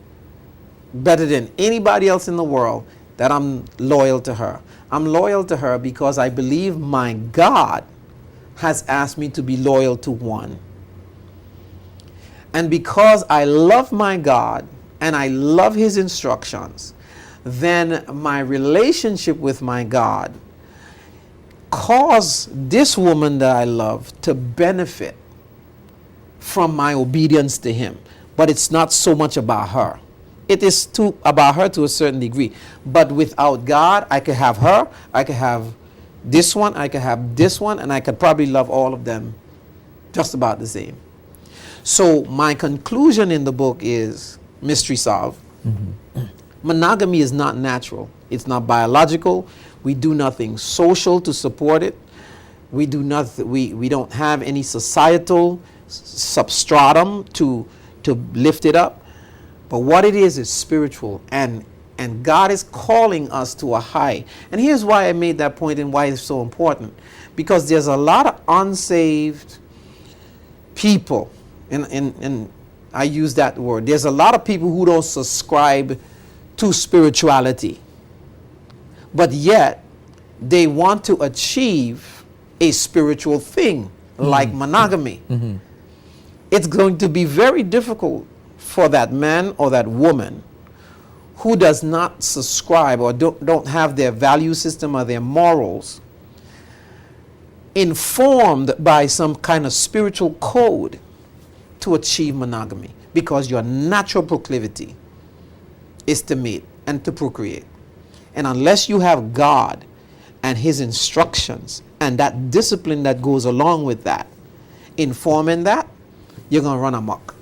Speaker 26: better than anybody else in the world that I'm loyal to her. I'm loyal to her because I believe my God has asked me to be loyal to one. And because I love my God and I love his instructions, then my relationship with my God caused this woman that I love to benefit from my obedience to him. But it's not so much about her. It is about her to a certain degree. But without God, I could have her, I could have this one, I could have this one, and I could probably love all of them just about the same. So my conclusion in the book is mystery solved. Mm-hmm. Monogamy is not natural. It's not biological. We do nothing social to support it. We do nothing. We don't have any societal substratum to lift it up. But what it is spiritual, and God is calling us to a high. And here's why I made that point and why it's so important. Because there's a lot of unsaved people, and I use that word. There's a lot of people who don't subscribe to spirituality, but yet they want to achieve a spiritual thing like monogamy. It's going to be very difficult for that man or that woman who does not subscribe or don't have their value system or their morals informed by some kind of spiritual code to achieve monogamy, because your natural proclivity is to mate and to procreate. And unless you have God and his instructions and that discipline that goes along with that, informing that, you're going to run amok.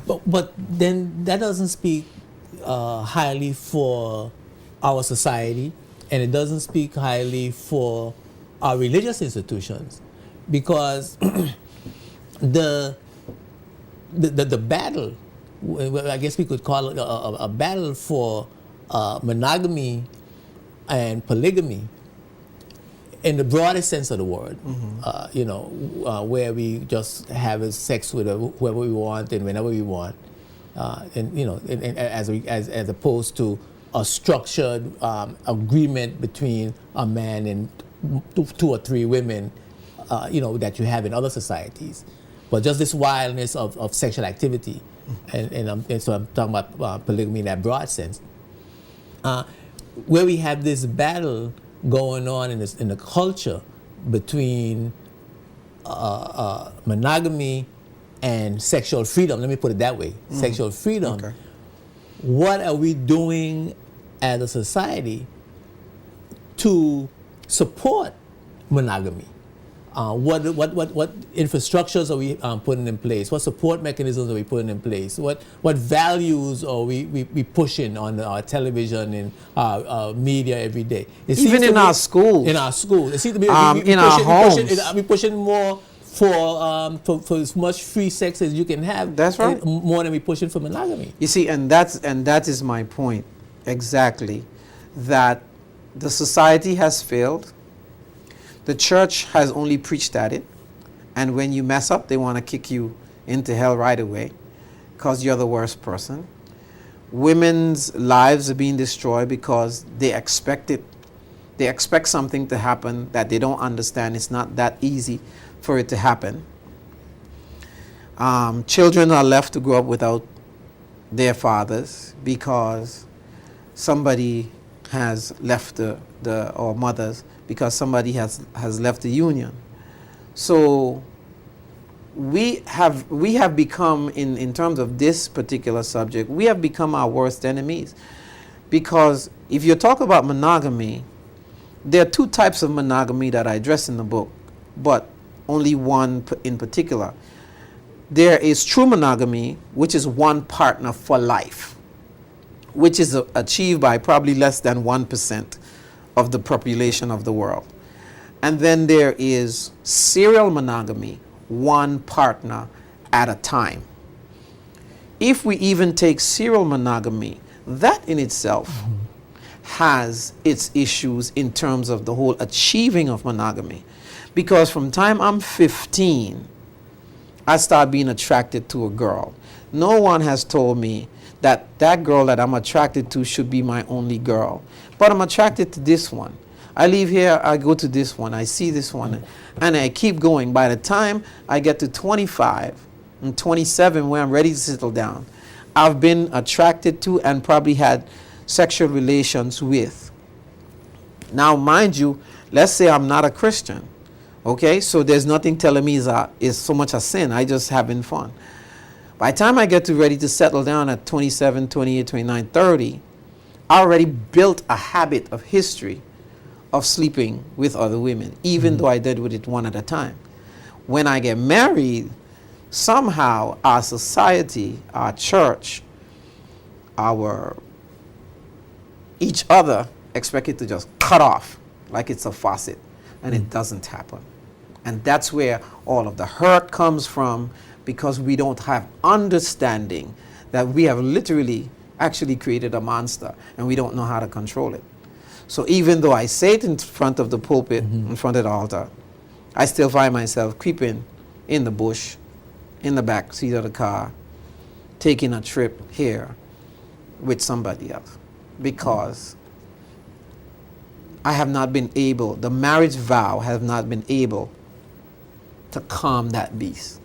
Speaker 1: But then that doesn't speak highly for our society, and it doesn't speak highly for our religious institutions, because the battle, I guess we could call it a battle for monogamy and polygamy in the broadest sense of the word, where we just have sex with whoever we want and whenever we want, as opposed to a structured agreement between a man and two or three women, that you have in other societies. But just this wildness of sexual activity, and so I'm talking about polygamy in that broad sense, where we have this battle going on in the culture between monogamy and sexual freedom. Let me put it that way: sexual freedom. Okay. What are we doing as a society to support monogamy? What infrastructures are we putting in place? What support mechanisms are we putting in place? What values are we pushing on our television and our media every day?
Speaker 26: Even in our schools.
Speaker 1: In our schools. It seems to be
Speaker 26: in our homes.
Speaker 1: We're pushing more for as much free sex as you can have.
Speaker 26: That's right.
Speaker 1: More than we're pushing for monogamy.
Speaker 26: You see, and that is my point exactly, that the society has failed. The church has only preached at it, and when you mess up, they want to kick you into hell right away because you're the worst person. Women's lives are being destroyed because they expect it. They expect something to happen that they don't understand. It's not that easy for it to happen. Children are left to grow up without their fathers because somebody has left or mothers, because somebody has left the union. So we have become, in terms of this particular subject, we have become our worst enemies. Because if you talk about monogamy, there are two types of monogamy that I address in the book, but only one in particular. There is true monogamy, which is one partner for life, which is achieved by probably less than 1% of the population of the world. And then there is serial monogamy, one partner at a time. If we even take serial monogamy, that in itself has its issues in terms of the whole achieving of monogamy. Because from time I'm 15, I start being attracted to a girl. No one has told me that girl that I'm attracted to should be my only girl. But I'm attracted to this one. I leave here, I go to this one, I see this one, and I keep going. By the time I get to 25 and 27, where I'm ready to settle down, I've been attracted to and probably had sexual relations with. Now, mind you, let's say I'm not a Christian, okay? So there's nothing telling me is so much a sin. I just having fun. By the time I get ready to settle down at 27, 28, 29, 30, I already built a habit of history of sleeping with other women, even though I did with it one at a time. When I get married, somehow our society, our church, each other expect it to just cut off like it's a faucet, and it doesn't happen. And that's where all of the hurt comes from, because we don't have understanding that we have literally actually created a monster and we don't know how to control it. So even though I say it in front of the pulpit, in front of the altar, I still find myself creeping in the bush, in the back seat of the car, taking a trip here with somebody else, because I have not been able, the marriage vow has not been able to calm that beast,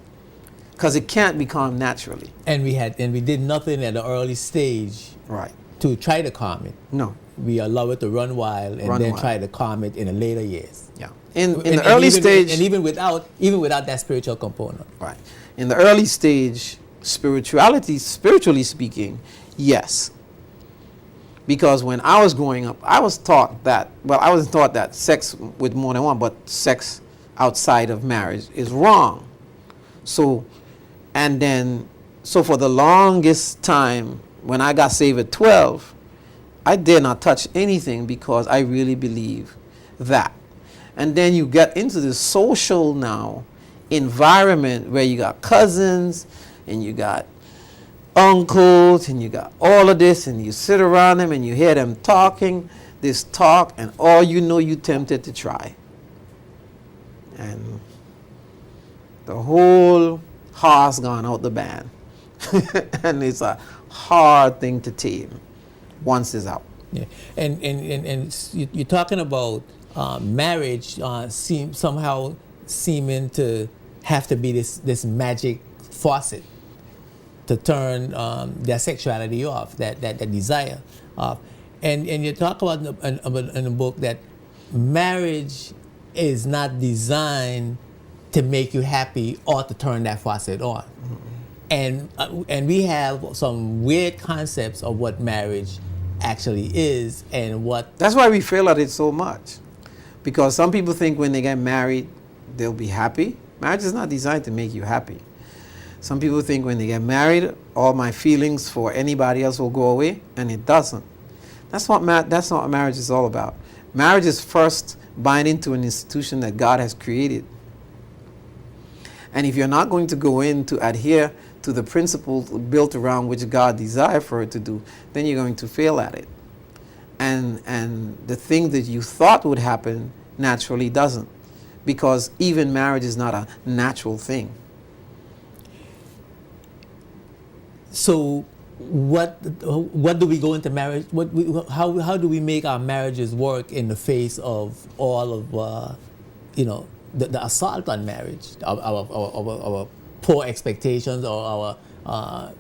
Speaker 26: because it can't be calmed naturally.
Speaker 1: And we did nothing at the early stage,
Speaker 26: right,
Speaker 1: to try to calm it.
Speaker 26: No,
Speaker 1: we allow it to run wild and then try to calm it in the later years.
Speaker 26: Yeah, in the early stage,
Speaker 1: and even without that spiritual component.
Speaker 26: Right, in the early stage, spiritually speaking, yes. Because when I was growing up, I was taught that, well, I wasn't taught that sex with more than one, but sex outside of marriage is wrong. So for the longest time, when I got saved at 12, I dare not touch anything because I really believe that. And then you get into the social now environment where you got cousins and you got uncles and you got all of this, and you sit around them and you hear them talking this talk, and all you know, you tempted to try. And the whole horse gone out the band. And it's a hard thing to tame once it's out.
Speaker 1: Yeah, and you're talking about marriage somehow seeming to have to be this magic faucet to turn their sexuality off, that desire off. And you talk about in the book that marriage is not designed to make you happy or to turn that faucet on. And we have some weird concepts of what marriage actually is and what...
Speaker 26: That's why we fail at it so much. Because some people think when they get married, they'll be happy. Marriage is not designed to make you happy. Some people think when they get married, all my feelings for anybody else will go away, and it doesn't. That's not what marriage is all about. Marriage is first binding to an institution that God has created. And if you're not going to go in to adhere to the principles built around which God desired for it to do, then you're going to fail at it. And the thing that you thought would happen naturally doesn't, because even marriage is not a natural thing.
Speaker 1: So what do we go into marriage? How do we make our marriages work in the face of all of the assault on marriage, our poor expectations or our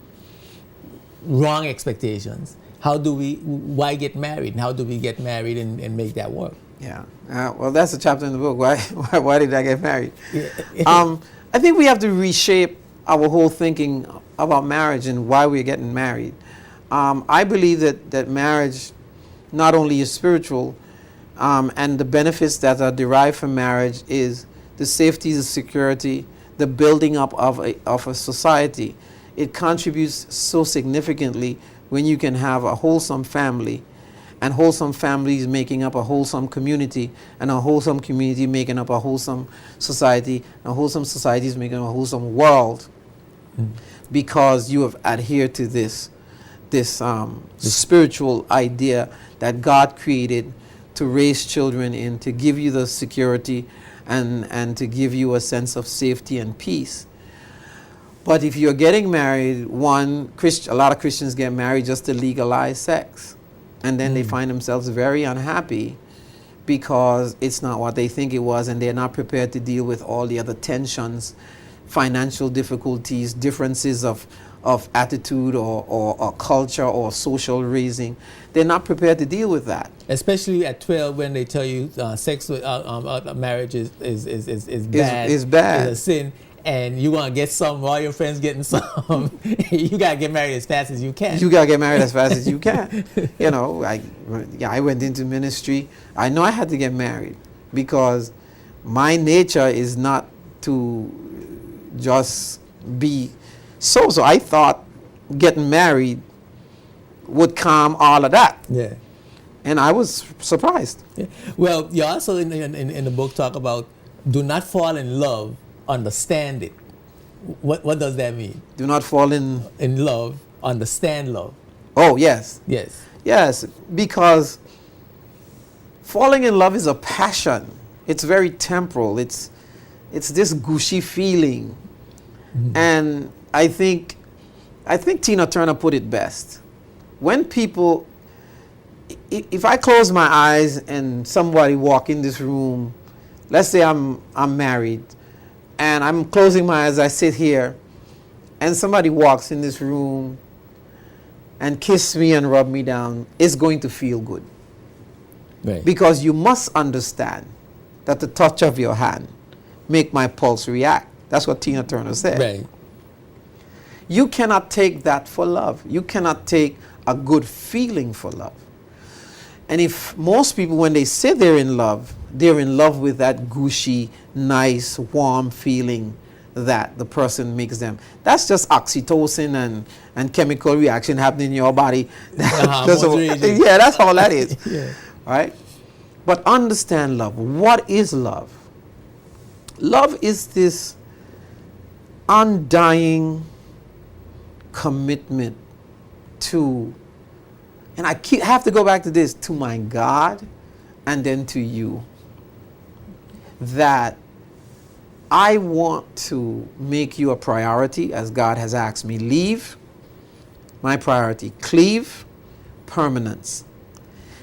Speaker 1: wrong expectations? Why get married, and how do we get married and make that work?
Speaker 26: Yeah, well, that's a chapter in the book. Why did I get married? I think we have to reshape our whole thinking about marriage and why we're getting married. I believe that marriage not only is spiritual, and the benefits that are derived from marriage is the safety, the security, the building up of a society. It contributes so significantly when you can have a wholesome family, and wholesome families making up a wholesome community, and a wholesome community making up a wholesome society, and wholesome societies making up a wholesome world, because you have adhered to this spiritual idea that God created to raise children in, to give you the security and to give you a sense of safety and peace. But if you're getting married, a lot of Christians get married just to legalize sex. And then they find themselves very unhappy because it's not what they think it was, and they're not prepared to deal with all the other tensions, financial difficulties, differences of attitude or culture or social raising. They're not prepared to deal with that.
Speaker 1: Especially at 12, when they tell you sex with marriage is bad.
Speaker 26: Is bad.
Speaker 1: It's a sin. And you want to get some while your friends getting some. You got to get married as fast as you can.
Speaker 26: You got to get married as fast as you can. I went into ministry. I know I had to get married because my nature is not to just be so I thought getting married would calm all of that.
Speaker 1: Yeah.
Speaker 26: And I was surprised.
Speaker 1: Yeah. Well, you also in the book talk about do not fall in love, understand it. What does that mean?
Speaker 26: Do not fall in
Speaker 1: love. understand love.
Speaker 26: Oh, yes.
Speaker 1: Yes.
Speaker 26: Yes, because falling in love is a passion. It's very temporal. It's this gushy feeling. And I think Tina Turner put it best. When people, if I close my eyes and somebody walk in this room, let's say I'm married, and I'm closing my eyes, I sit here, and somebody walks in this room and kiss me and rub me down, it's going to feel good.
Speaker 1: Right.
Speaker 26: Because you must understand that the touch of your hand make my pulse react. That's what Tina Turner said.
Speaker 1: Right.
Speaker 26: You cannot take that for love. You cannot take a good feeling for love. And if most people, when they say they're in love with that gushy, nice, warm feeling that the person makes them. That's just oxytocin and chemical reaction happening in your body. Yeah, that's all that is.
Speaker 1: Yeah.
Speaker 26: Right? But understand love. What is love? Love is this undying commitment to, and I have to go back to this, to my God and then to you, that I want to make you a priority as God has asked me. Leave, my priority. Cleave, permanence.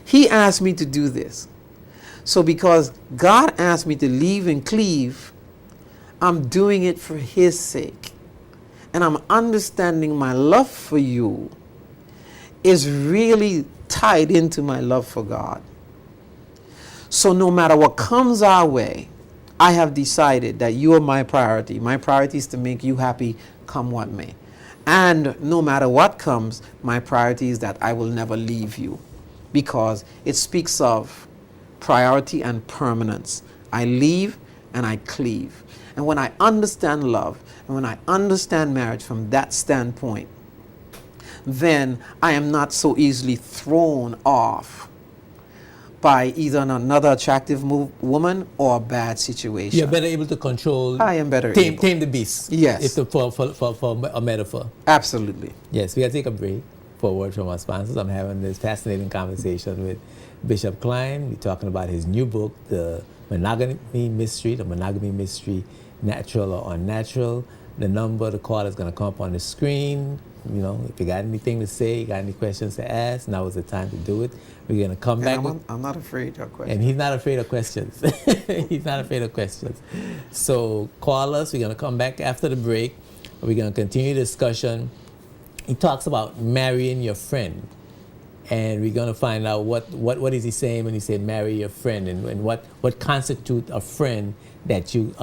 Speaker 26: He asked me to do this. So because God asked me to leave and cleave, I'm doing it for His sake. And I'm understanding my love for you is really tied into my love for God. So no matter what comes our way, I have decided that you are my priority. My priority is to make you happy, come what may. And no matter what comes, my priority is that I will never leave you, because it speaks of priority and permanence. I leave and I cleave. And when I understand love, and when I understand marriage from that standpoint, then I am not so easily thrown off by either another attractive woman or a bad situation.
Speaker 1: You're better able to control.
Speaker 26: I am better
Speaker 1: tame,
Speaker 26: able.
Speaker 1: Tame the beast.
Speaker 26: Yes.
Speaker 1: For a metaphor.
Speaker 26: Absolutely.
Speaker 1: Yes, we gotta take a break for a word from our sponsors. I'm having this fascinating conversation with Bishop Klein. We're talking about his new book, The Monogamy Mystery, Natural or Unnatural. The number to call is going to come up on the screen. You know, if you got anything to say, you got any questions to ask, now is the time to do it. We're going to come back.
Speaker 26: I'm not afraid of questions.
Speaker 1: And he's not afraid of questions. He's not afraid of questions. So call us. We're going to come back after the break. We're going to continue the discussion. He talks about marrying your friend. And we're going to find out what is he saying when he said marry your friend, and what constitutes a friend that you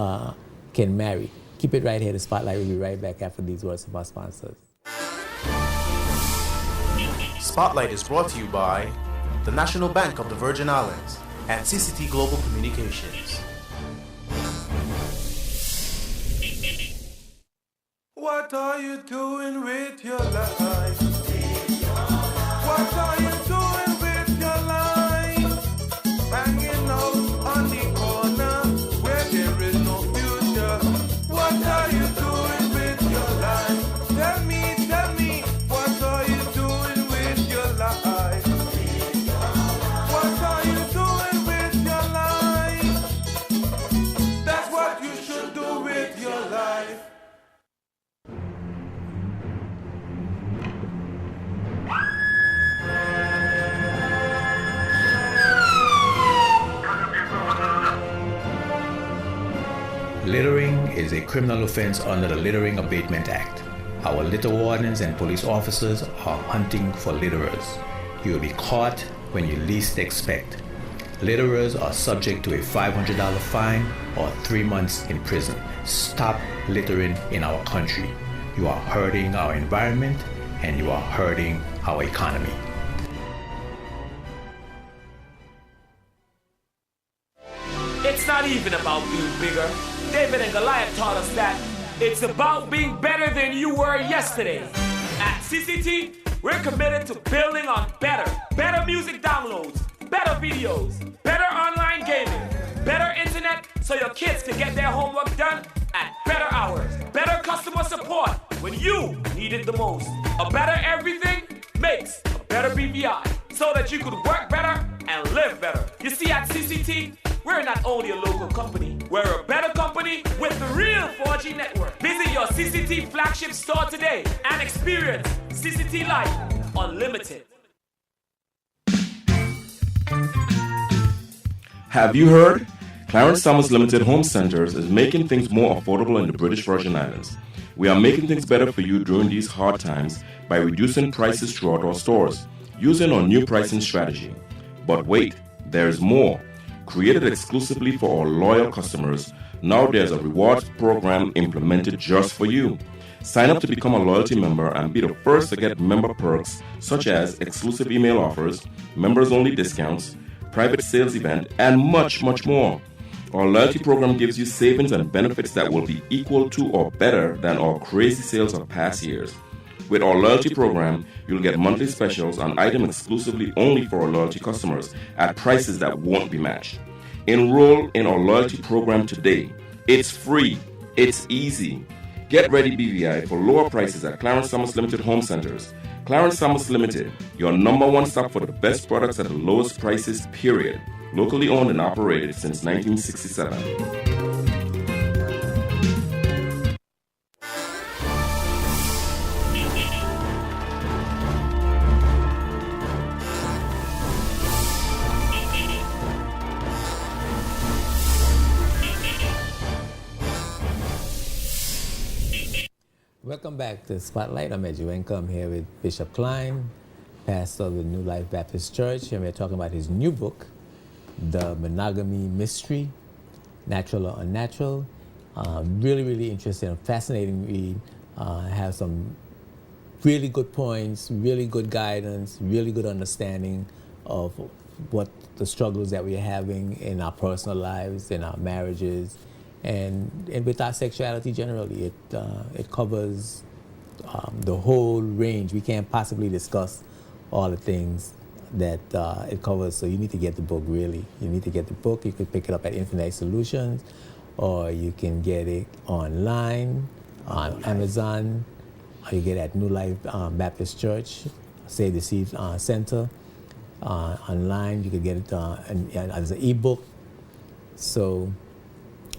Speaker 1: can marry. Keep it right here. The Spotlight will be right back after these words from our sponsors.
Speaker 2: Spotlight is brought to you by the National Bank of the Virgin Islands and CCT Global Communications.
Speaker 4: What are you doing with your life? What are you doing with your life? Hanging out on the corner where there is no future. What are you doing with your life? Tell me, what are you doing with your life? What are you doing with your life? That's what you should do with your life.
Speaker 7: Littering is a criminal offense under the Littering Abatement Act. Our litter wardens and police officers are hunting for litterers. You will be caught when you least expect. Litterers are subject to a $500 fine or 3 months in prison. Stop littering in our country. You are hurting our environment and you are hurting our economy.
Speaker 8: It's not even about being bigger. David and Goliath taught us that it's about being better than you were yesterday. At CCT, we're committed to building on better music downloads, better videos, better online gaming, better internet so your kids can get their homework done at better hours, better customer support when you need it the most. A better everything makes a better BVI, so that you could work better and live better. You see, at CCT, we're not only a local company, we're a better company with the real 4G network. Visit your CCT flagship store today and experience CCT Life Unlimited.
Speaker 12: Have you heard? Clarence Summers Limited Home Centers is making things more affordable in the British Virgin Islands. We are making things better for you during these hard times by reducing prices throughout our stores, using our new pricing strategy. But wait, there's more. Created exclusively for our loyal customers, now there's a rewards program implemented just for you. Sign up to become a loyalty member and be the first to get member perks such as exclusive email offers, members-only discounts, private sales event, and much, much more. Our loyalty program gives you savings and benefits that will be equal to or better than our crazy sales of past years. With our loyalty program, you'll get monthly specials on items exclusively only for our loyalty customers at prices that won't be matched. Enroll in our loyalty program today. It's free. It's easy. Get ready, BVI, for lower prices at Clarence Summers Limited Home Centers. Clarence Summers Limited, your number one stop for the best products at the lowest prices, period. Locally owned and operated since 1967.
Speaker 1: Welcome back to Spotlight. I'm Edgy Wenka. I'm here with Bishop Klein, pastor of the New Life Baptist Church, and we're talking about his new book, The Monogamy Mystery, Natural or Unnatural. Really, really interesting, fascinating read. Have some really good points, really good guidance, really good understanding of what the struggles that we're having in our personal lives, in our marriages, and with our sexuality generally. It covers the whole range. We can't possibly discuss all the things that it covers, so you need to get the book, really. You need to get the book. You could pick it up at Infinite Solutions, or you can get it online on Amazon, or you get it at New Life Baptist Church, Save the Seed Center. Online, you could get it as an ebook. So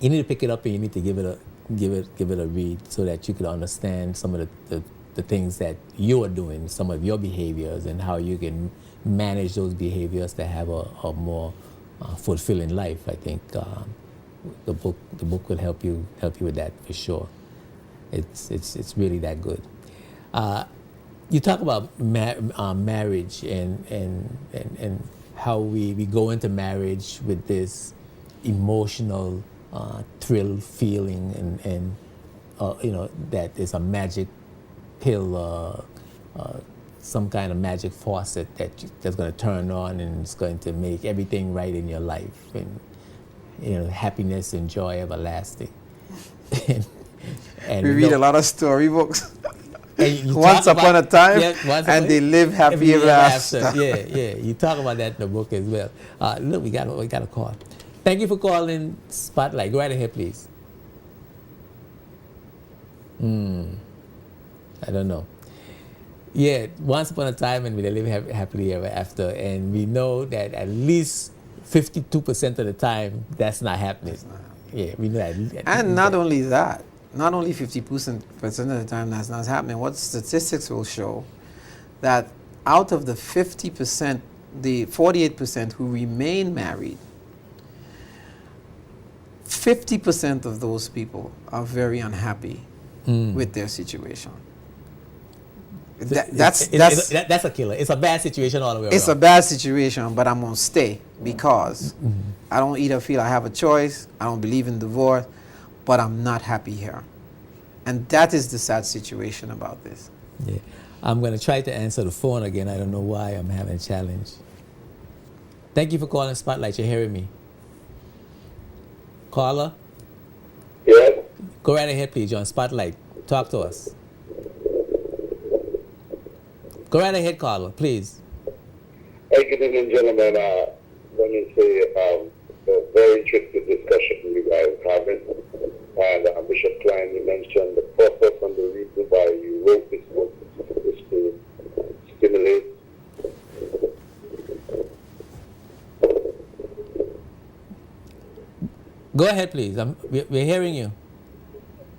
Speaker 1: you need to pick it up and you need to give it a read so that you can understand some of the things that you are doing, some of your behaviors, and how you can manage those behaviors to have a more fulfilling life. I think the book will help you with that for sure. It's really that good. You talk about marriage and how we go into marriage with this emotional thrill feeling and that is a magic pill, some kind of magic faucet that's going to turn on and it's going to make everything right in your life, and happiness and joy everlasting. and
Speaker 26: we read a lot of storybooks.
Speaker 1: Once
Speaker 26: upon a time, and they live happy ever after.
Speaker 1: Yeah. You talk about that in the book as well. Look, we got a call. Thank you for calling Spotlight. Go right ahead, please. I don't know. Yeah, once upon a time, and we live happily ever after, and we know that at least 52% of the time that's not happening. Yeah, we know that.
Speaker 26: And not only that, not only 50% of the time that's not happening. What statistics will show that out of the 50%, the 48% who remain married, 50% of those people are very unhappy with their situation. That's
Speaker 1: a killer. It's a bad situation all the way around.
Speaker 26: It's a bad situation, but I'm going to stay because I don't either feel I have a choice, I don't believe in divorce, but I'm not happy here. And that is the sad situation about this.
Speaker 1: Yeah. I'm going to try to answer the phone again. I don't know why I'm having a challenge. Thank you for calling Spotlight. You're hearing me. Caller?
Speaker 13: Yes.
Speaker 1: Go right ahead, please, John. Spotlight. Talk to us. Go right ahead, caller, please.
Speaker 13: Hey, good evening, gentlemen. Let me say a very interesting discussion you guys are having. And Bishop Klein, you mentioned the purpose and the reason why you wrote this book is to stimulate.
Speaker 1: Go ahead, please. We're hearing you.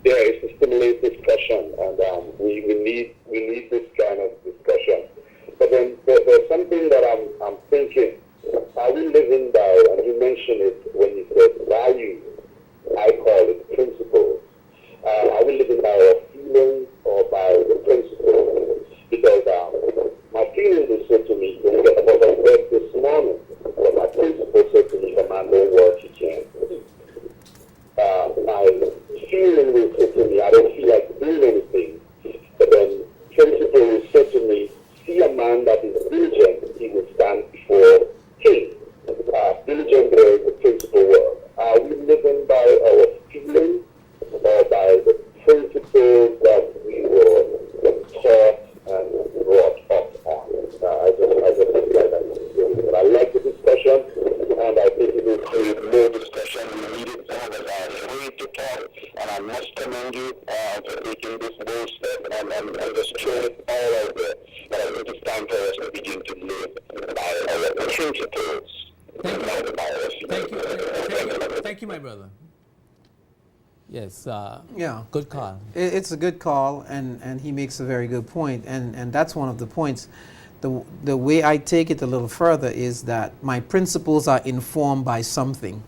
Speaker 13: Yeah, it's to stimulate discussion, and we need this kind of discussion. But then there's something that I'm thinking. Are we living by, and you mentioned it when you said values, I call it principles. Are we living by our feelings or by the principles? Because my feelings will say to me, don't get about the bed this morning, but my principles say to me, man, don't work, you can't. My feeling will say to me, I don't feel like doing anything. But then principle will say to me, see a man that is diligent, he will stand before king. Diligent there is the principle word. Are we living by our feelings or by the principles that we were taught and brought up on? I just think like that. But I like the discussion, and I think it will create more discussion. We need it. Some of us are afraid to talk, and I must commend you for taking this bold step and just throwing it all out there. But I think it's time for us to begin to live by our principles.
Speaker 1: Thank you, my brother. Yes.
Speaker 26: Yeah.
Speaker 1: Good call.
Speaker 26: It's a good call, and he makes a very good point, and that's one of the points. The way I take it a little further is that my principles are informed by something.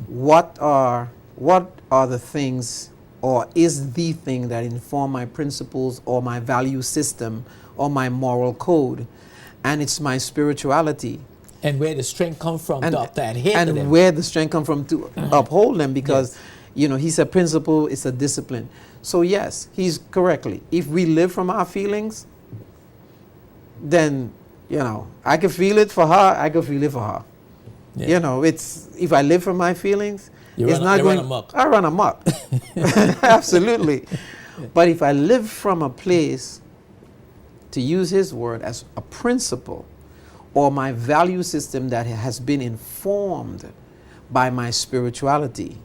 Speaker 26: What are the things, or is the thing that inform my principles or my value system or my moral code? And it's my spirituality.
Speaker 1: And where the strength comes from to adhere to them.
Speaker 26: And where the strength comes from to uphold them, because, you know, he said principle is a discipline. So yes, he's correctly. If we live from our feelings, then, you know, I can feel it for her, I can feel it for her. Yeah. You know, it's, if I live from my feelings, I run amok. Absolutely. But if I live from a place, to use his word, as a principle, or my value system that has been informed by my spirituality,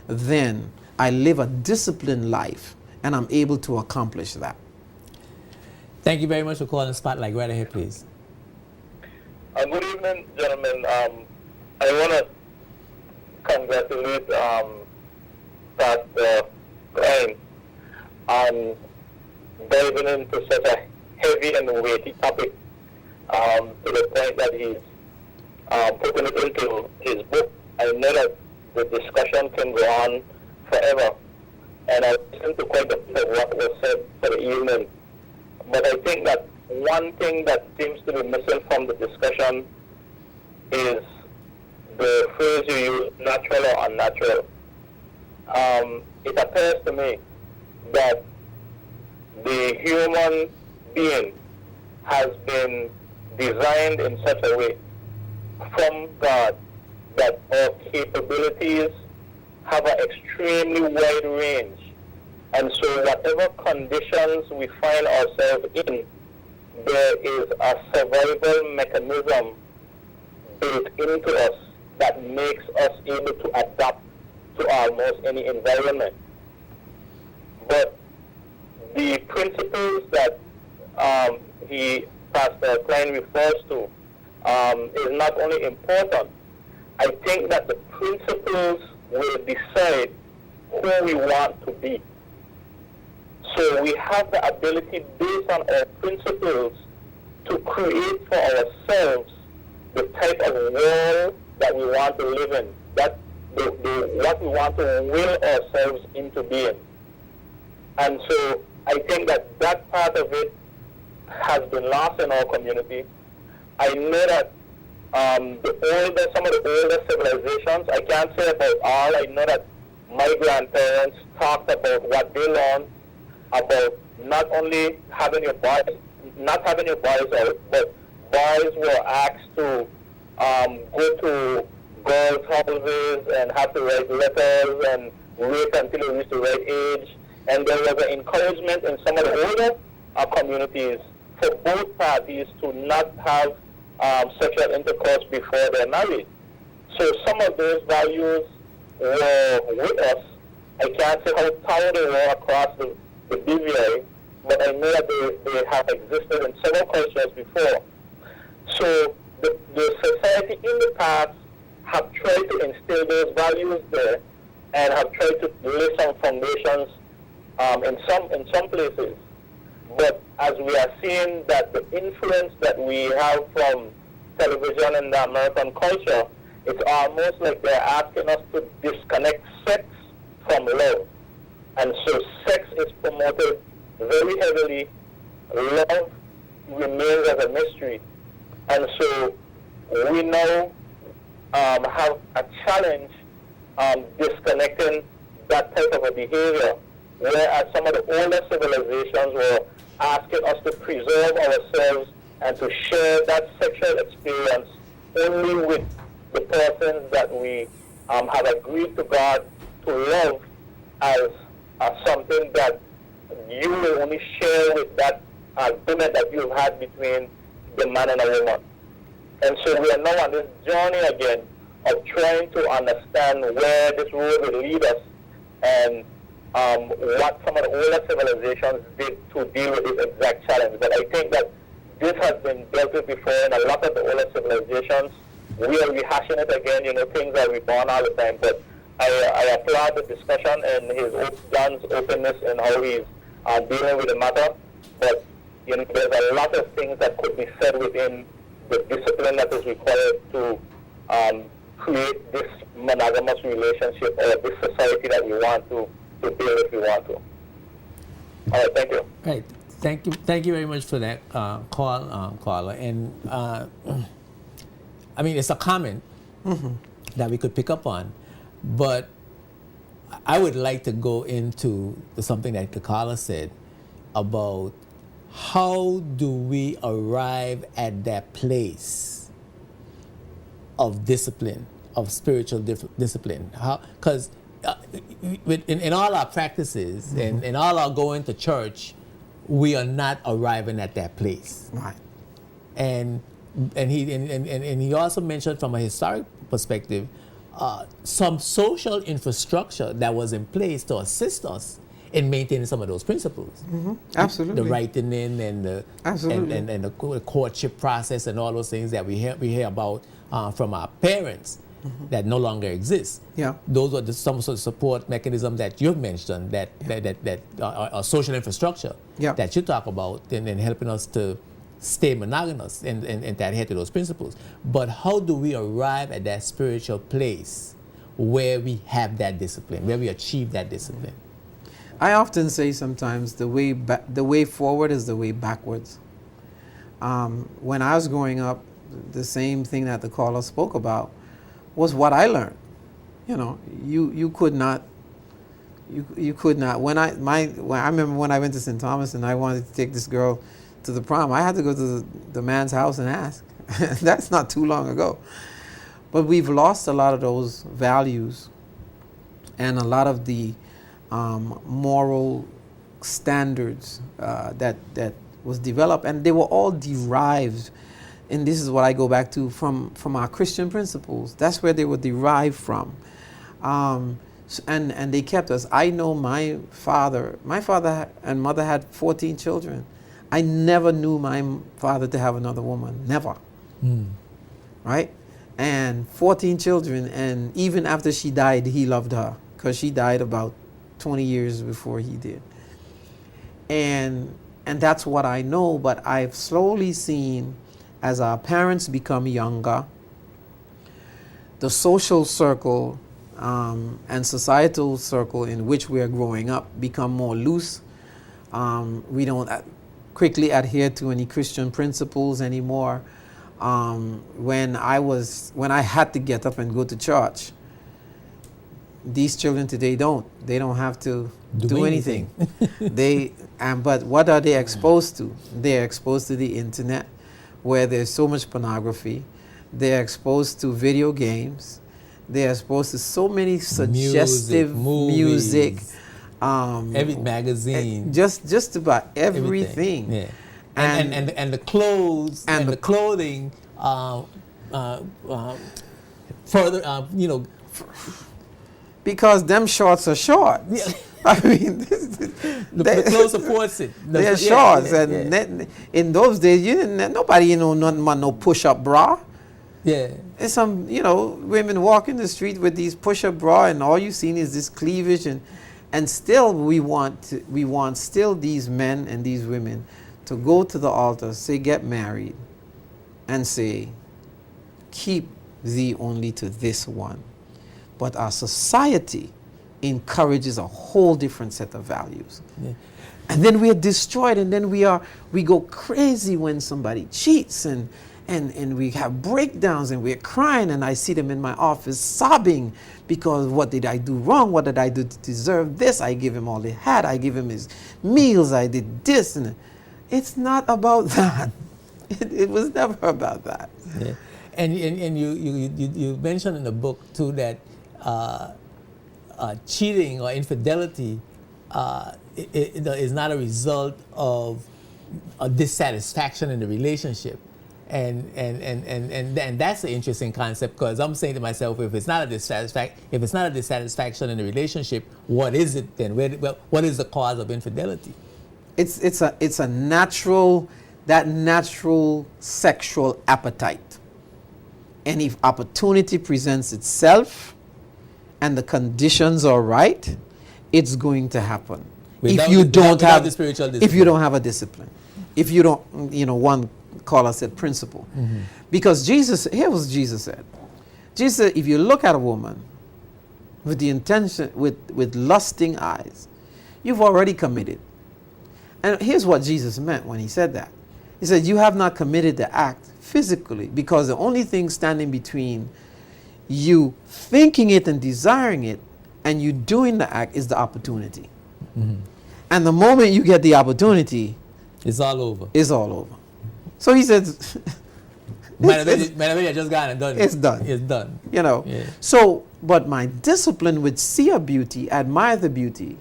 Speaker 26: then I live a disciplined life, and I'm able to accomplish that.
Speaker 1: Thank you very much for calling Spotlight. Right ahead, please.
Speaker 14: Good evening, gentlemen. I want to congratulate Pat Klein on diving into such a heavy and weighty topic, to the point that he's putting it into his book. I know that the discussion can go on forever, and I listened to quite a bit of what was said for the evening. But I think that one thing that seems to be missing from the discussion is the phrase you use, natural or unnatural. It appears to me that the human being has been designed in such a way from God that our capabilities have an extremely wide range. And so whatever conditions we find ourselves in, there is a survival mechanism built into us that makes us able to adapt to almost any environment. But the principles that Pastor Klein refers to is not only important. I think that the principles will decide who we want to be. So we have the ability, based on our principles, to create for ourselves the type of world that we want to live in, that what we want to will ourselves into being. And so I think that that part of it has been lost in our community. I know that some of the older civilizations, I can't say about all, I know that my grandparents talked about what they learned about not only having your boys out, but boys were asked to go to girls' houses and have to write letters and wait until they reached the right age. And there was an encouragement in some of the older communities for both parties to not have sexual intercourse before they're married. So some of those values were with us. I can't say how thorough they were across the BVI, but I know that they have existed in several cultures before. So the society in the past have tried to instill those values there and have tried to lay some foundations in some places. But as we are seeing that the influence that we have from television and the American culture, it's almost like they're asking us to disconnect sex from love. And so sex is promoted very heavily. Love remains as a mystery. And so we now have a challenge disconnecting that type of a behavior, whereas some of the older civilizations were asking us to preserve ourselves and to share that sexual experience only with the persons that we have agreed to God to love as something that you will only share with that agreement that you've had between the man and a woman. And so we are now on this journey again of trying to understand where this road will lead us and what some of the older civilizations did to deal with this exact challenge. But I think that this has been dealt with before in a lot of the older civilizations. We are rehashing it again, things are reborn all the time. But I applaud the discussion and John's openness in how he's dealing with the matter. But there's a lot of things that could be said within the discipline that is required to create this monogamous relationship or this society that we want to build if we want to. All right, thank you.
Speaker 1: Right. Thank you very much for that call, caller. And I mean, it's a comment that we could pick up on, but I would like to go into something that the caller said about how do we arrive at that place of discipline, of spiritual discipline? Because in all our practices and in all our going to church, we are not arriving at that place.
Speaker 26: Right.
Speaker 1: And he also mentioned from a historic perspective some social infrastructure that was in place to assist us in maintaining some of those principles.
Speaker 26: Absolutely.
Speaker 1: The writing in and the and the courtship process and all those things that we hear about from our parents that no longer exist.
Speaker 26: Yeah.
Speaker 1: Those are some sort of support mechanism that you've mentioned that are social infrastructure that you talk about and helping us to stay monogamous and to adhere to those principles. But how do we arrive at that spiritual place where we have that discipline, where we achieve that discipline?
Speaker 26: I often say sometimes the way forward is the way backwards. When I was growing up, the same thing that the caller spoke about was what I learned. You could not. When I remember when I went to St. Thomas and I wanted to take this girl to the prom, I had to go to the man's house and ask. That's not too long ago. But we've lost a lot of those values and a lot of the moral standards that was developed, and they were all derived, and this is what I go back to, from our Christian principles. That's where they were derived from, and they kept us. I know my father and mother had 14 children. I never knew my father to have another woman, never. Right? And 14 children, and even after she died, he loved her, because she died about 20 years before he did. And that's what I know, but I've slowly seen, as our parents become younger, the social circle and societal circle in which we are growing up become more loose. We don't quickly adhere to any Christian principles anymore. When I had to get up and go to church, these children today don't. They don't have to do anything. But what are they exposed to? They're exposed to the internet, where there's so much pornography. They're exposed to video games. They're exposed to so many suggestive music.
Speaker 1: Every magazine.
Speaker 26: Just about everything.
Speaker 1: Yeah. And the clothes and the clothing further,
Speaker 26: because them shorts are short. I mean,
Speaker 1: The clothes supports it.
Speaker 26: They're shorts, and then in those days, nobody nothing but no push-up bra.
Speaker 1: Yeah.
Speaker 26: There's some women walking the street with these push-up bra, and all you seen is this cleavage, and still we want still these men and these women to go to the altar, say get married, and say keep thee only to this one. But our society encourages a whole different set of values.
Speaker 1: Yeah.
Speaker 26: And then we are destroyed, and then we go crazy when somebody cheats, and we have breakdowns, and we're crying, and I see them in my office sobbing because what did I do wrong? What did I do to deserve this? I give him all he had. I give him his meals. I did this. And it's not about that. It was never about that.
Speaker 1: Yeah. And you mentioned in the book too that cheating or infidelity is not a result of a dissatisfaction in the relationship. And that's an interesting concept, because I'm saying to myself, if it's not a dissatisfaction in the relationship, what is it then? What is the cause of infidelity?
Speaker 26: It's a natural sexual appetite, and if opportunity presents itself, and the conditions are right, it's going to happen. If you don't have a discipline, if you don't, one caller said principle.
Speaker 1: Mm-hmm.
Speaker 26: Because here was Jesus said. Jesus said, if you look at a woman with the intention, with lusting eyes, you've already committed. And here's what Jesus meant when he said that. He said, you have not committed the act physically, because the only thing standing between you thinking it and desiring it and you doing the act is the opportunity.
Speaker 1: Mm-hmm.
Speaker 26: And the moment you get the opportunity,
Speaker 1: it's all over.
Speaker 26: It's all over. So he said,
Speaker 1: just gone and done it.
Speaker 26: It's done.
Speaker 1: It's done.
Speaker 26: Yeah. So, but my discipline would see a beauty, admire the beauty,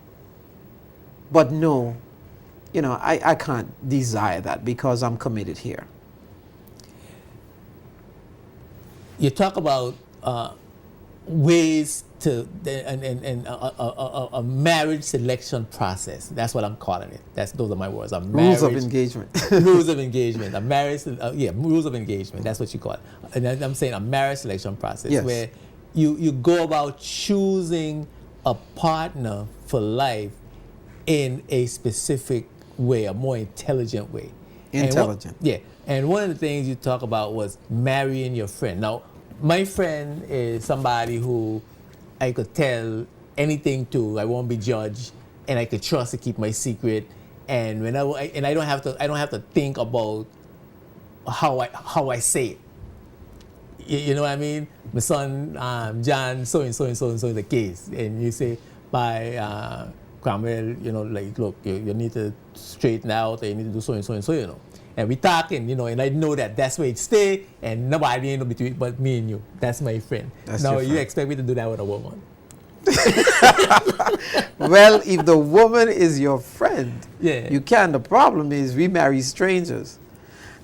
Speaker 26: but no, I can't desire that because I'm committed here.
Speaker 1: You talk about ways to a marriage selection process. That's what I'm calling it. Those are my words.
Speaker 26: Rules of engagement.
Speaker 1: Rules of engagement. A marriage. Rules of engagement. That's what you call it. And I'm saying a marriage selection process, where you go about choosing a partner for life in a specific way, a more intelligent way.
Speaker 26: Intelligent.
Speaker 1: And one of the things you talk about was marrying your friend. Now, my friend is somebody who I could tell anything to. I won't be judged, and I could trust to keep my secret. And I don't have to think about how I say it. You know what I mean? My son John, so and so is the case, and you say by Cromwell, look, you need to straighten out, or you need to do so and so. And we talking, and I know that's where it stay, and nobody ain't between but me and you. That's my friend. Now you expect me to do that with a woman?
Speaker 26: Well, if the woman is your friend, you can. The problem is we marry strangers,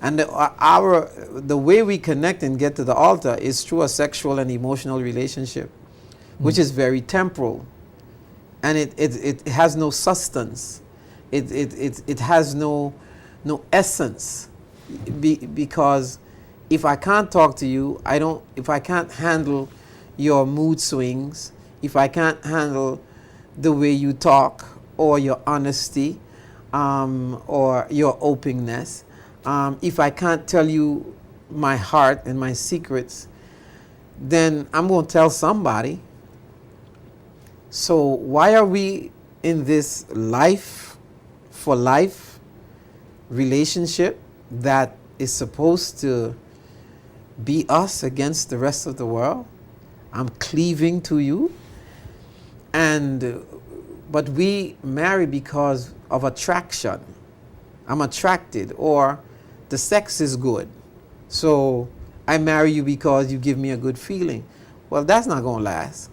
Speaker 26: and the way we connect and get to the altar is through a sexual and emotional relationship, which is very temporal, and it has no substance. It has no essence, because if I can't talk to you, if I can't handle your mood swings, if I can't handle the way you talk, or your honesty, or your openness, if I can't tell you my heart and my secrets, then I'm going to tell somebody. So why are we in this life for life relationship that is supposed to be us against the rest of the world? I'm cleaving to you, but we marry because of attraction. I'm attracted, or the sex is good, so I marry you because you give me a good feeling. Well, that's not going to last.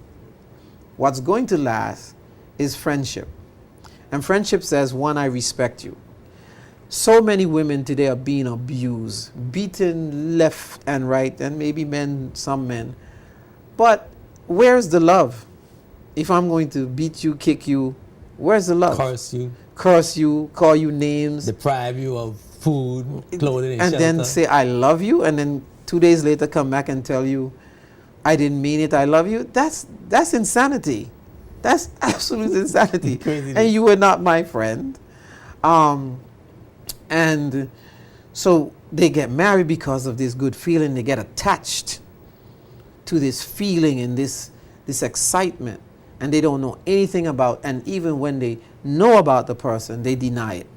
Speaker 26: What's going to last is friendship, and friendship says, one, I respect you. So many women today are being abused, beaten left and right, and maybe some men. But where's the love? If I'm going to beat you, kick you, where's the love?
Speaker 1: Curse
Speaker 26: curse you, call you names,
Speaker 1: deprive you of food, clothing,
Speaker 26: and
Speaker 1: shelter.
Speaker 26: then say I love you, and then 2 days later come back and tell you I didn't mean it, I love you. That's insanity. That's absolute insanity.
Speaker 1: Crazy.
Speaker 26: And you were not my friend. And so they get married because of this good feeling. They get attached to this feeling and this excitement, and they don't know anything about, and even when they know about the person, they deny it.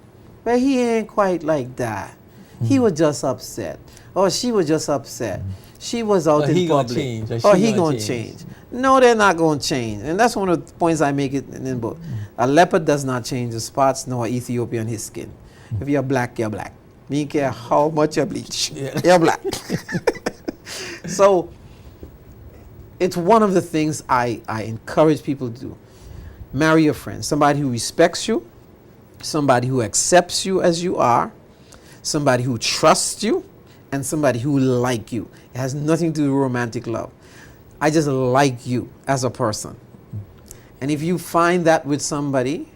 Speaker 26: But he ain't quite like that. He was just upset. Or she was just upset. She was out in public. Or he gonna change. No, they're not gonna change. And that's one of the points I make it in the book. A leopard does not change the spots, nor Ethiopian his skin. If you're black, you're black. Me care how much you bleach. You're black. So it's one of the things I encourage people to do. Marry a friend, somebody who respects you, somebody who accepts you as you are, somebody who trusts you, and somebody who like you. It has nothing to do with romantic love. I just like you as a person. And if you find that with somebody,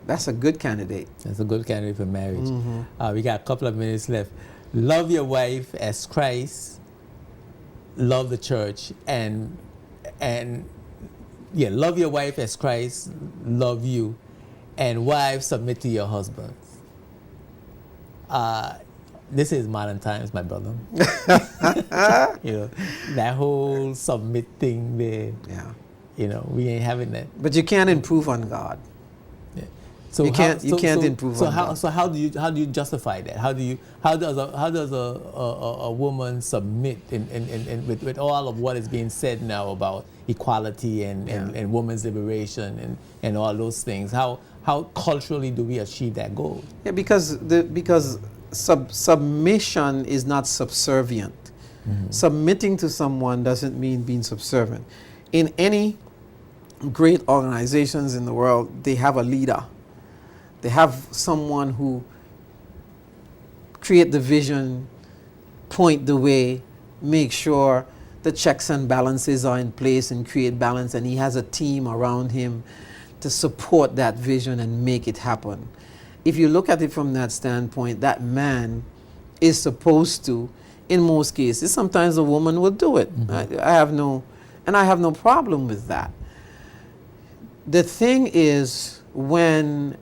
Speaker 26: that's a good candidate.
Speaker 1: That's a good candidate for marriage. We got a couple of minutes left. Love your wife as Christ. Love the church, and love your wife as Christ love you, and wives submit to your husbands. This is modern times, my brother. That whole submit thing there.
Speaker 26: Yeah.
Speaker 1: We ain't having that.
Speaker 26: But you can't improve on God.
Speaker 1: So
Speaker 26: you can't improve on God.
Speaker 1: So how do you justify that? How does a woman submit with all of what is being said now about equality and women's liberation and all those things? How culturally do we achieve that goal?
Speaker 26: Yeah, because submission is not subservient. Submitting to someone doesn't mean being subservient. In any great organizations in the world, they have a leader. They have someone who create the vision, point the way, make sure the checks and balances are in place and create balance, and he has a team around him to support that vision and make it happen. If you look at it from that standpoint, that man is supposed to, in most cases, sometimes a woman will do it. I have no problem with that. The thing is, when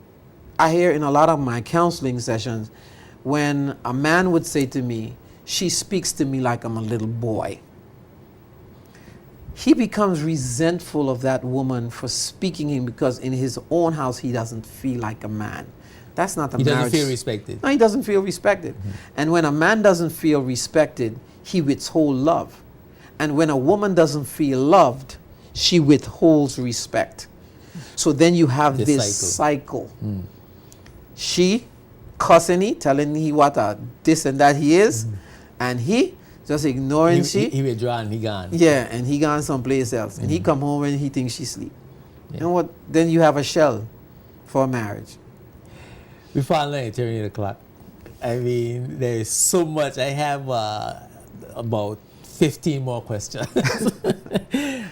Speaker 26: I hear in a lot of my counseling sessions, when a man would say to me, she speaks to me like I'm a little boy, he becomes resentful of that woman for speaking him because in his own house he doesn't feel like a man. That's not a marriage.
Speaker 1: He doesn't feel respected.
Speaker 26: No, he doesn't feel respected. And when a man doesn't feel respected, he withholds love. And when a woman doesn't feel loved, she withholds respect. So then you have this cycle. She cussing he, telling he what a this and that he is, and he just ignoring she.
Speaker 1: He withdraw and he gone.
Speaker 26: Yeah, and he gone someplace else. And he come home and he thinks she sleep. You know what? Then you have a shell for a marriage.
Speaker 1: We finally turning the clock. I mean, there is so much. I have about 15 more questions.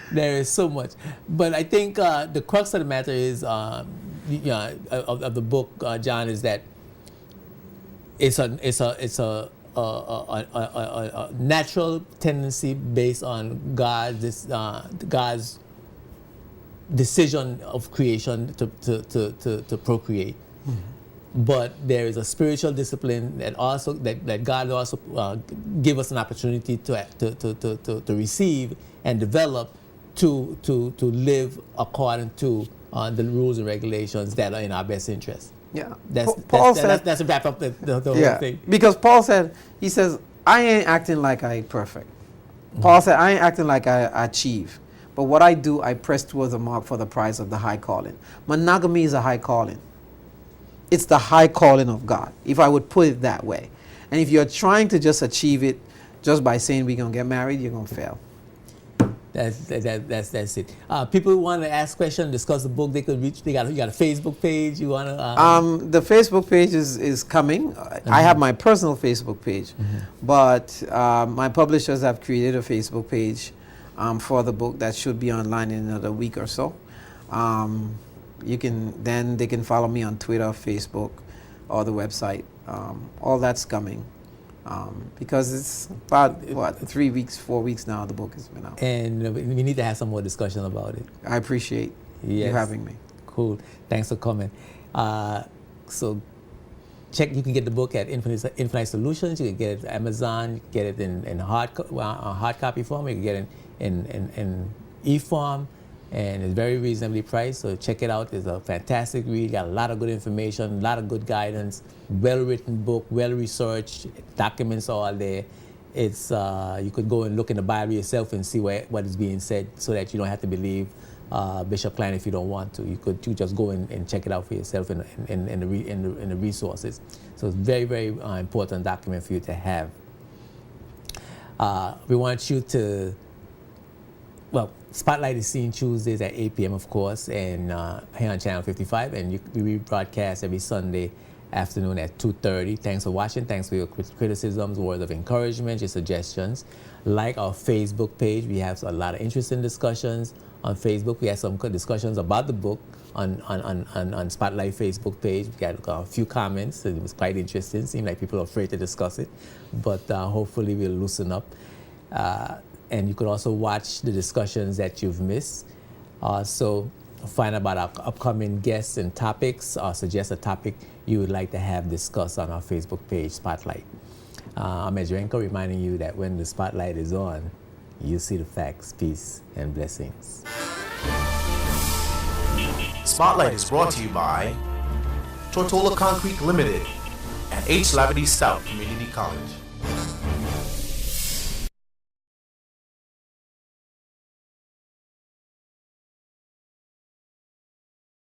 Speaker 1: There is so much. But I think the crux of the matter is, of the book, John, is that it's a natural tendency based on God's decision of creation to procreate. But there is a spiritual discipline that God also give us an opportunity to receive and develop to live according to the rules and regulations that are in our best interest.
Speaker 26: Yeah,
Speaker 1: Paul said that's a wrap up the whole thing.
Speaker 26: Because Paul said, he says, I ain't acting like I perfect. Paul said, I ain't acting like I achieve. But what I do, I press towards the mark for the prize of the high calling. Monogamy is a high calling. It's the high calling of God, if I would put it that way. And if you're trying to just achieve it just by saying we're going to get married, you're going to fail.
Speaker 1: That's it. People who want to ask questions, discuss the book, they could reach. You got a Facebook page. You want to?
Speaker 26: The Facebook page is coming. I have my personal Facebook page, but my publishers have created a Facebook page for the book that should be online in another week or so. they can follow me on Twitter, Facebook, or the website. All that's coming. Because it's about 3 weeks, 4 weeks now the book has been out.
Speaker 1: And we need to have some more discussion about it.
Speaker 26: I appreciate you having me.
Speaker 1: Cool. Thanks for coming. So you can get the book at Infinite Solutions. You can get it at Amazon. You can get it in hard copy form. You can get it in e-form. And it's very reasonably priced, so check it out. It's a fantastic read. Got a lot of good information, a lot of good guidance, well-written book, well-researched, documents are all there. It's you could go and look in the Bible yourself and see what is being said, so that you don't have to believe Bishop Klein if you don't want to. You just go and check it out for yourself in the resources. So it's very, very important document for you to have. We want you to. Well, Spotlight is seen Tuesdays at 8 p.m., of course, and here on Channel 55, and we rebroadcast every Sunday afternoon at 2:30. Thanks for watching. Thanks for your criticisms, words of encouragement, your suggestions. Like our Facebook page. We have a lot of interesting discussions on Facebook. We had some good discussions about the book on Spotlight Facebook page. We got a few comments. It was quite interesting. Seemed like people are afraid to discuss it, but hopefully we'll loosen up. And you could also watch the discussions that you've missed. So find out about our upcoming guests and topics, or suggest a topic you would like to have discussed on our Facebook page, Spotlight. I'm Edrenko, reminding you that when the spotlight is on, you see the facts. Peace and blessings.
Speaker 2: Spotlight is brought to you by Tortola Concrete Limited and H. Lavity South Community College.